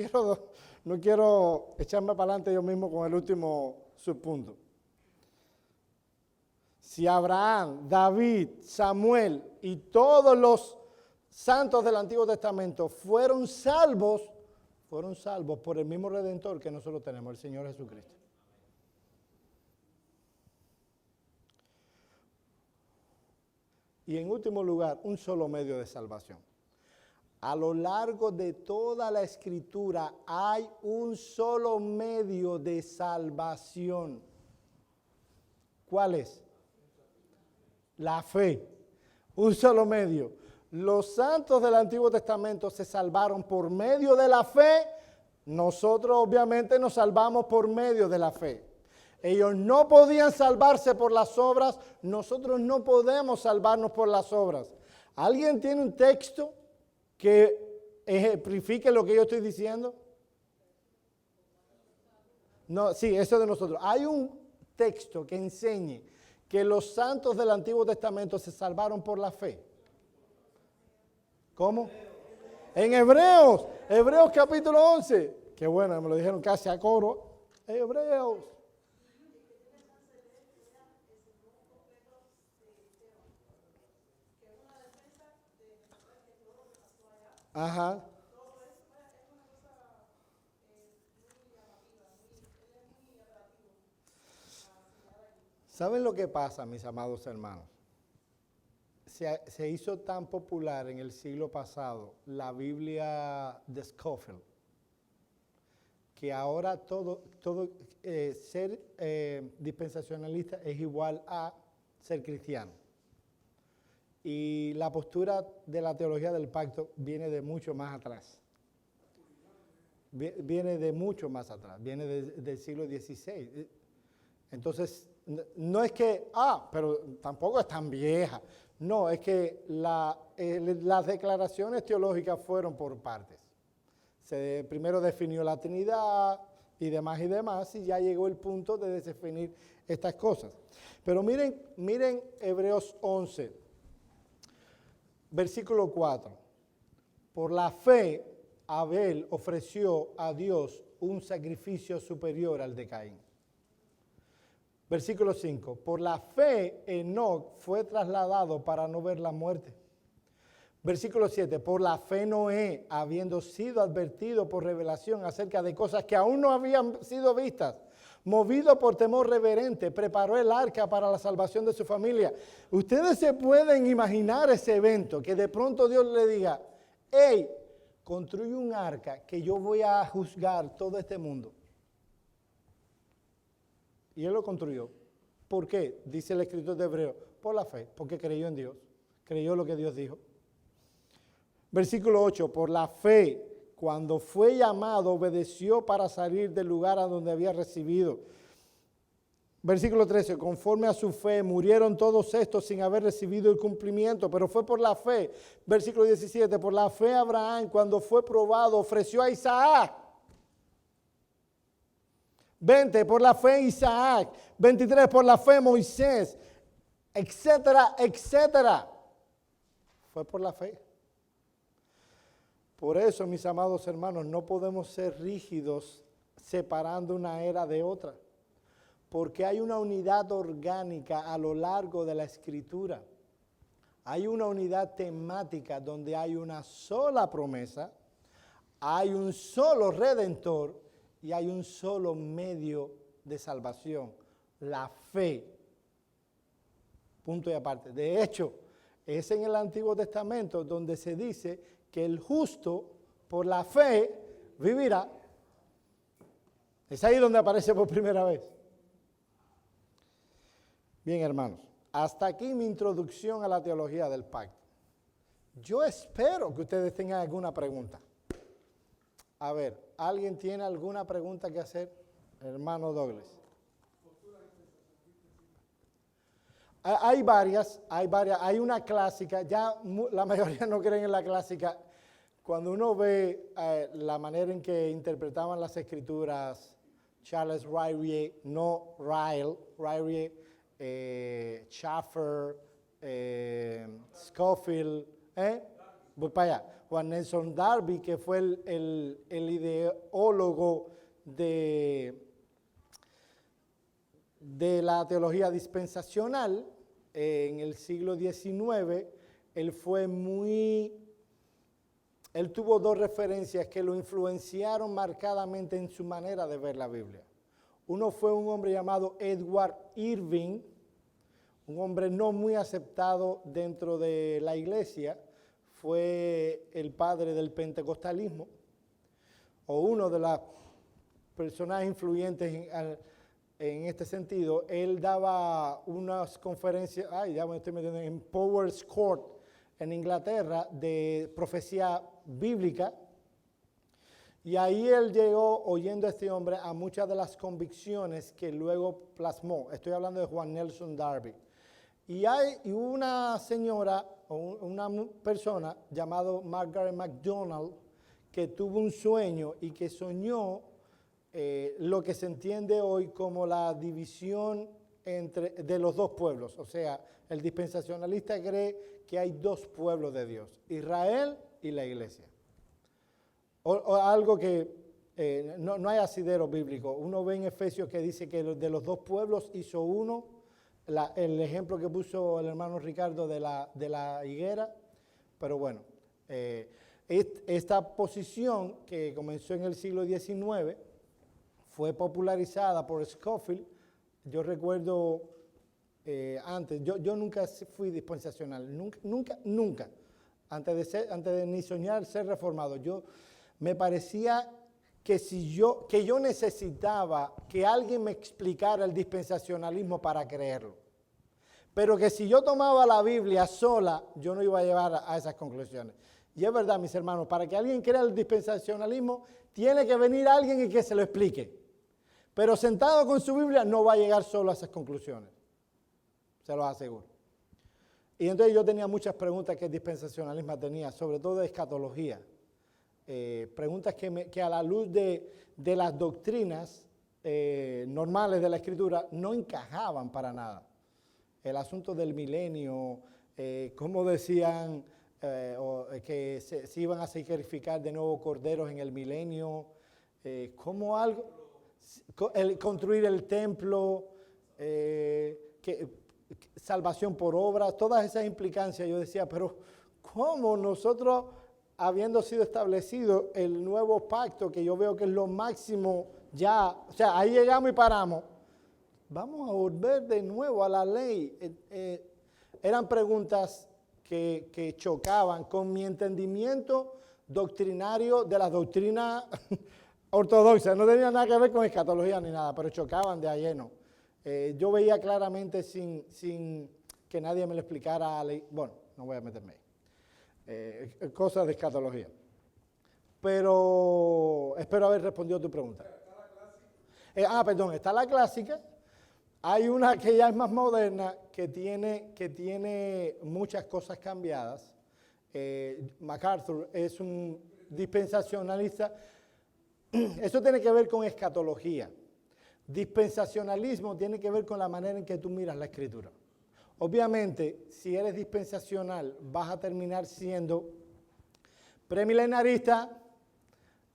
quiero echarme para adelante yo mismo con el último subpunto. Si Abraham, David, Samuel y todos los santos del Antiguo Testamento fueron salvos por el mismo Redentor que nosotros tenemos, el Señor Jesucristo. Y en último lugar, un solo medio de salvación. A lo largo de toda la Escritura hay un solo medio de salvación. ¿Cuál es? La fe. Un solo medio. Los santos del Antiguo Testamento se salvaron por medio de la fe. Nosotros obviamente nos salvamos por medio de la fe. Ellos no podían salvarse por las obras. Nosotros no podemos salvarnos por las obras. ¿Alguien tiene un texto que ejemplifique lo que yo estoy diciendo? No, sí, eso de nosotros. Hay un texto que enseñe que los santos del Antiguo Testamento se salvaron por la fe. ¿Cómo? En Hebreos capítulo 11. Qué bueno, me lo dijeron casi a coro. Hebreos. Ajá. ¿Saben lo que pasa, mis amados hermanos? Se hizo tan popular en el siglo pasado la Biblia de Scofield, que ahora ser dispensacionalista es igual a ser cristiano. Y la postura de la teología del pacto viene de mucho más atrás. Viene de mucho más atrás, viene del siglo XVI. Entonces, no es que, pero tampoco es tan vieja. No, es que las declaraciones teológicas fueron por partes. Primero definió la Trinidad y demás, y ya llegó el punto de definir estas cosas. Pero miren Hebreos 11, versículo 4. Por la fe, Abel ofreció a Dios un sacrificio superior al de Caín. Versículo 5. Por la fe, Enoc fue trasladado para no ver la muerte. Versículo 7. Por la fe, Noé, habiendo sido advertido por revelación acerca de cosas que aún no habían sido vistas, movido por temor reverente, preparó el arca para la salvación de su familia. Ustedes se pueden imaginar ese evento, que de pronto Dios le diga, hey, construye un arca que yo voy a juzgar todo este mundo. Y él lo construyó. ¿Por qué? Dice el escritor de Hebreo. Por la fe, porque creyó en Dios. Creyó lo que Dios dijo. Versículo 8. Por la fe, cuando fue llamado, obedeció para salir del lugar a donde había recibido. Versículo 13, conforme a su fe murieron todos estos sin haber recibido el cumplimiento, pero fue por la fe. Versículo 17, por la fe Abraham, cuando fue probado, ofreció a Isaac. 20, por la fe Isaac. 23, por la fe Moisés, etcétera, etcétera. Fue por la fe. Por eso, mis amados hermanos, no podemos ser rígidos separando una era de otra. Porque hay una unidad orgánica a lo largo de la Escritura. Hay una unidad temática donde hay una sola promesa, hay un solo redentor y hay un solo medio de salvación, la fe. Punto y aparte. De hecho, es en el Antiguo Testamento donde se dice que el justo por la fe vivirá. Es ahí donde aparece por primera vez. Bien, hermanos, hasta aquí mi introducción a la teología del pacto. Yo espero que ustedes tengan alguna pregunta. A ver, ¿alguien tiene alguna pregunta que hacer? Hermano Douglas. Hay varias. Hay una clásica, ya la mayoría no creen en la clásica. Cuando uno ve la manera en que interpretaban las escrituras, Charles Ryrie, no Ryle, Ryrie, Schaffer, Scofield, voy para allá. Juan Nelson Darby, que fue el ideólogo de la teología dispensacional en el siglo XIX, él tuvo dos referencias que lo influenciaron marcadamente en su manera de ver la Biblia. Uno fue un hombre llamado Edward Irving, un hombre no muy aceptado dentro de la iglesia, fue el padre del pentecostalismo, o uno de los personajes influyentes en este sentido. Él daba unas conferencias, ya me estoy metiendo en Powers Court, en Inglaterra, de profecía bíblica. Y ahí él llegó, oyendo a este hombre, a muchas de las convicciones que luego plasmó. Estoy hablando de Juan Nelson Darby. Y hay una señora, o una persona, llamada Margaret MacDonald, que tuvo un sueño y que soñó lo que se entiende hoy como la división de los dos pueblos. O sea, el dispensacionalista cree que hay dos pueblos de Dios, Israel y la iglesia. O algo que no hay asidero bíblico. Uno ve en Efesios que dice que de los dos pueblos hizo uno. El ejemplo que puso el hermano Ricardo de la higuera. Pero bueno, esta posición que comenzó en el siglo XIX fue popularizada por Scofield. Yo recuerdo antes, yo nunca fui dispensacional, nunca. Antes de ni soñar ser reformado, me parecía que yo necesitaba que alguien me explicara el dispensacionalismo para creerlo. Pero que si yo tomaba la Biblia sola, yo no iba a llevar a esas conclusiones. Y es verdad, mis hermanos, para que alguien crea el dispensacionalismo, tiene que venir alguien y que se lo explique. Pero sentado con su Biblia no va a llegar solo a esas conclusiones. Se los aseguro. Y entonces yo tenía muchas preguntas que el dispensacionalismo tenía, sobre todo de escatología. Preguntas que a la luz de las doctrinas normales de la Escritura no encajaban para nada. El asunto del milenio, cómo decían que se iban a sacrificar de nuevo corderos en el milenio, cómo construir el templo, salvación por obras, todas esas implicancias. Yo decía, pero ¿cómo nosotros, habiendo sido establecido el nuevo pacto, que yo veo que es lo máximo ya, o sea, ahí llegamos y paramos, vamos a volver de nuevo a la ley? Eran preguntas que chocaban con mi entendimiento doctrinario de la doctrina ortodoxa. No tenía nada que ver con escatología ni nada, pero chocaban de a lleno. Yo veía claramente sin que nadie me lo explicara. Bueno, no voy a meterme ahí. Cosas de escatología. Pero espero haber respondido a tu pregunta. Perdón, está la clásica. Hay una que ya es más moderna, que tiene muchas cosas cambiadas. MacArthur es un dispensacionalista. Eso tiene que ver con escatología. Dispensacionalismo tiene que ver con la manera en que tú miras la Escritura. Obviamente, si eres dispensacional, vas a terminar siendo premilenarista,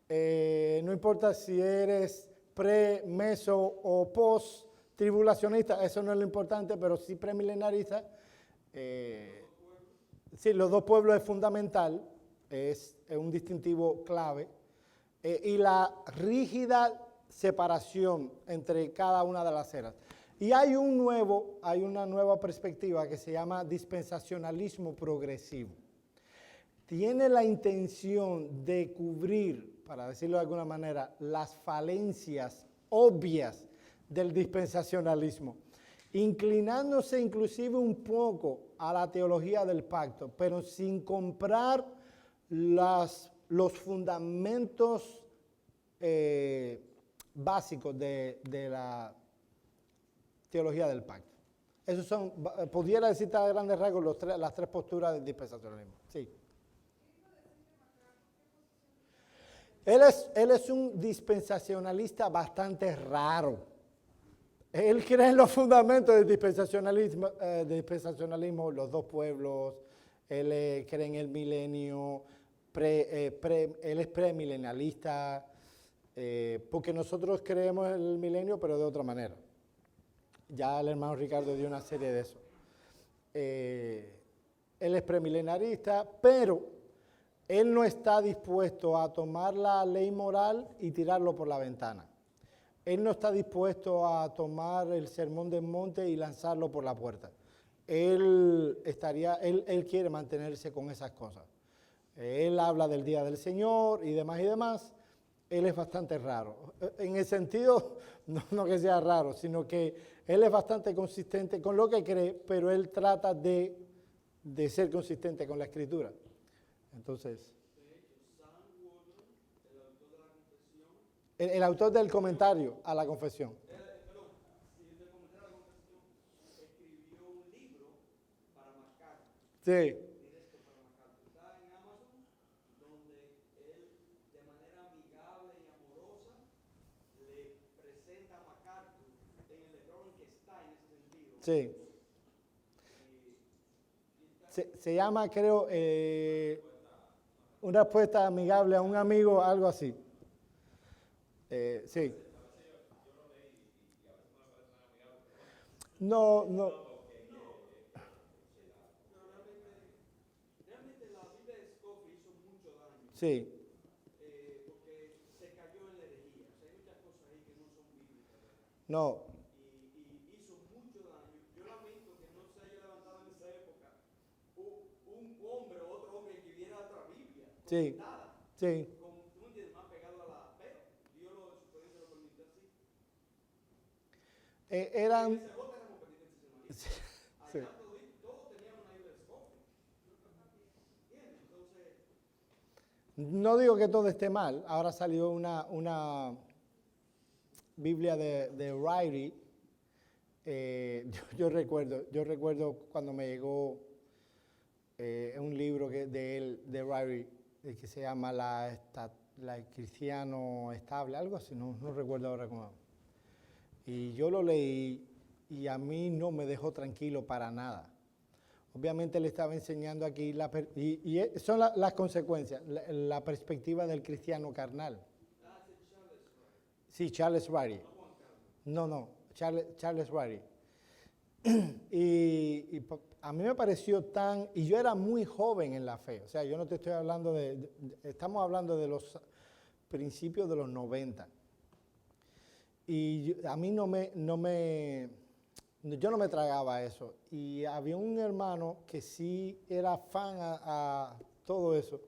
no importa si eres pre, meso o post tribulacionista, eso no es lo importante, pero sí premilenarista. Sí, los dos pueblos es fundamental, es un distintivo clave. Y la rígida separación entre cada una de las eras. Y hay una nueva perspectiva que se llama dispensacionalismo progresivo. Tiene la intención de cubrir, para decirlo de alguna manera, las falencias obvias del dispensacionalismo, inclinándose inclusive un poco a la teología del pacto, pero sin comprar los fundamentos básicos de la teología del pacto. Esos son, pudiera decirte a grandes rasgos las tres posturas del dispensacionalismo. Sí. Él es un dispensacionalista bastante raro. Él cree en los fundamentos del dispensacionalismo, los dos pueblos, él cree en el milenio, él es premilenialista, porque nosotros creemos en el milenio, pero de otra manera. Ya el hermano Ricardo dio una serie de eso. Él es premilenarista, pero él no está dispuesto a tomar la ley moral y tirarlo por la ventana. Él no está dispuesto a tomar el sermón del monte y lanzarlo por la puerta. Él quiere mantenerse con esas cosas. Él habla del día del Señor y demás y demás. Él es bastante raro. En el sentido, no que sea raro, sino que él es bastante consistente con lo que cree, pero él trata de ser consistente con la Escritura. Entonces, el autor del comentario a la confesión. Escribió un libro para MacArthur. Sí. Directo para MacArthur. Está en Amazon, donde él, de manera amigable y amorosa, le presenta a MacArthur en el error en que está en ese sentido. Sí. Se llama, creo, una respuesta amigable a un amigo, algo así. Sí. No. Realmente la Biblia de Scofield hizo mucho daño. Sí. Porque se cayó en la herejía. O sea, hay muchas cosas ahí que no son bíblicas, ¿verdad? No. Y hizo mucho daño. Yo lamento que no se haya levantado en esa época un hombre o otro hombre que escribiera otra Biblia. Sí. Nada. Sí. Como tú entiendes, más pegado a la. Pero Dios su poder se lo permite así. Eran. Ese J éramos dispensacionalistas. Sí. Allá todos teníamos una Biblia de Scofield. ¿Entiendes? Entonces. No digo que todo esté mal. Ahora salió una Biblia de Ryrie. Yo recuerdo cuando me llegó un libro de Ryrie que se llama La Cristiano Estable, algo así, no recuerdo ahora cómo. Y yo lo leí y a mí no me dejó tranquilo para nada. Obviamente le estaba enseñando aquí, son las consecuencias, la perspectiva del cristiano carnal. Sí, Charles Ryrie. No, Charles Ryrie. Y a mí me pareció y yo era muy joven en la fe, o sea, yo no te estoy hablando estamos hablando de los principios de los 90. Y a mí yo no me tragaba eso. Y había un hermano que sí era fan a todo eso.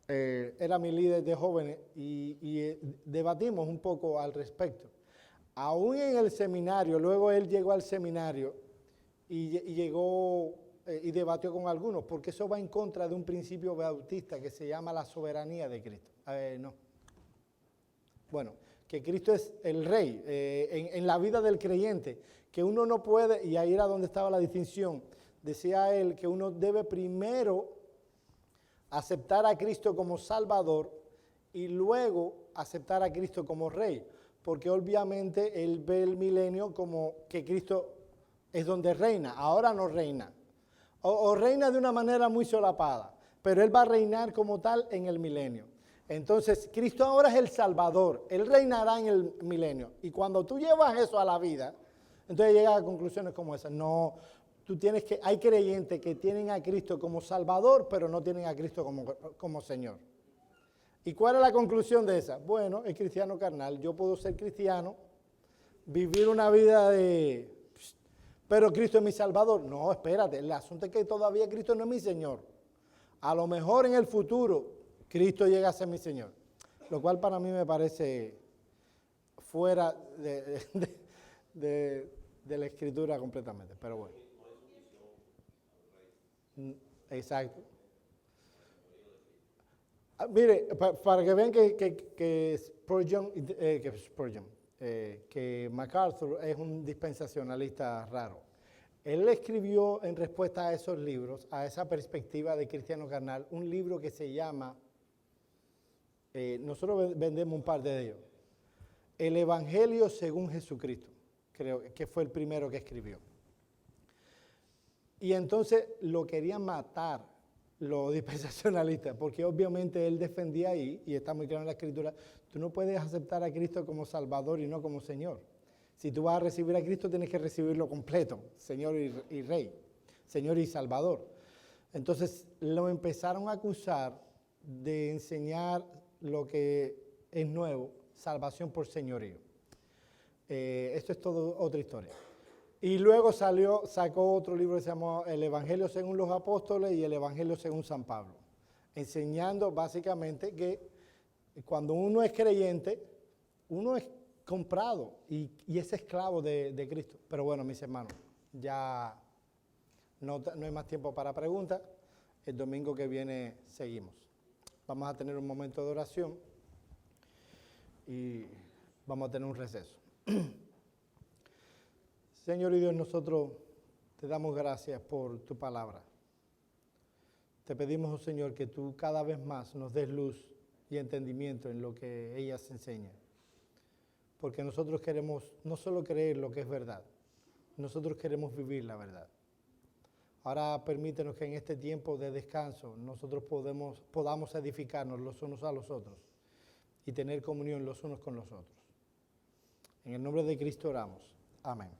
Era mi líder de jóvenes y debatimos un poco al respecto. Aún en el seminario, luego él llegó al seminario y llegó y debatió con algunos, porque eso va en contra de un principio bautista que se llama la soberanía de Cristo. No. Bueno, que Cristo es el Rey en la vida del creyente, que uno no puede, y ahí era donde estaba la distinción, decía él que uno debe primero aceptar a Cristo como Salvador y luego aceptar a Cristo como Rey, porque obviamente él ve el milenio como que Cristo es donde reina, ahora no reina, o reina de una manera muy solapada, pero él va a reinar como tal en el milenio. Entonces, Cristo ahora es el Salvador, él reinará en el milenio, y cuando tú llevas eso a la vida, entonces llegas a conclusiones como esas. No, tú tienes que, hay creyentes que tienen a Cristo como Salvador, pero no tienen a Cristo como Señor. ¿Y cuál es la conclusión de esa? Bueno, el cristiano carnal, yo puedo ser cristiano, vivir una vida pero Cristo es mi Salvador. No, espérate, el asunto es que todavía Cristo no es mi Señor. A lo mejor en el futuro, Cristo llega a ser mi Señor. Lo cual para mí me parece fuera de la Escritura completamente, pero bueno. Exacto. Mire, para que vean que MacArthur es un dispensacionalista raro. Él escribió en respuesta a esos libros, a esa perspectiva de cristiano carnal, un libro que se llama, nosotros vendemos un par de ellos, El Evangelio según Jesucristo, creo que fue el primero que escribió. Y entonces lo querían matar los dispensacionalistas, porque obviamente él defendía ahí, y está muy claro en la Escritura, tú no puedes aceptar a Cristo como Salvador y no como Señor. Si tú vas a recibir a Cristo, tienes que recibirlo completo, Señor y Rey, Señor y Salvador. Entonces lo empezaron a acusar de enseñar lo que es nuevo, salvación por señorío. Esto es todo otra historia. Y luego sacó otro libro que se llamó El Evangelio según los Apóstoles y El Evangelio según San Pablo, enseñando básicamente que cuando uno es creyente, uno es comprado y es esclavo de Cristo. Pero bueno, mis hermanos, ya no hay más tiempo para preguntas. El domingo que viene seguimos. Vamos a tener un momento de oración y vamos a tener un receso. Señor y Dios, nosotros te damos gracias por tu palabra. Te pedimos, oh Señor, que tú cada vez más nos des luz y entendimiento en lo que ellas enseñan. Porque nosotros queremos no solo creer lo que es verdad, nosotros queremos vivir la verdad. Ahora permítenos que en este tiempo de descanso nosotros podamos edificarnos los unos a los otros y tener comunión los unos con los otros. En el nombre de Cristo oramos. Amén.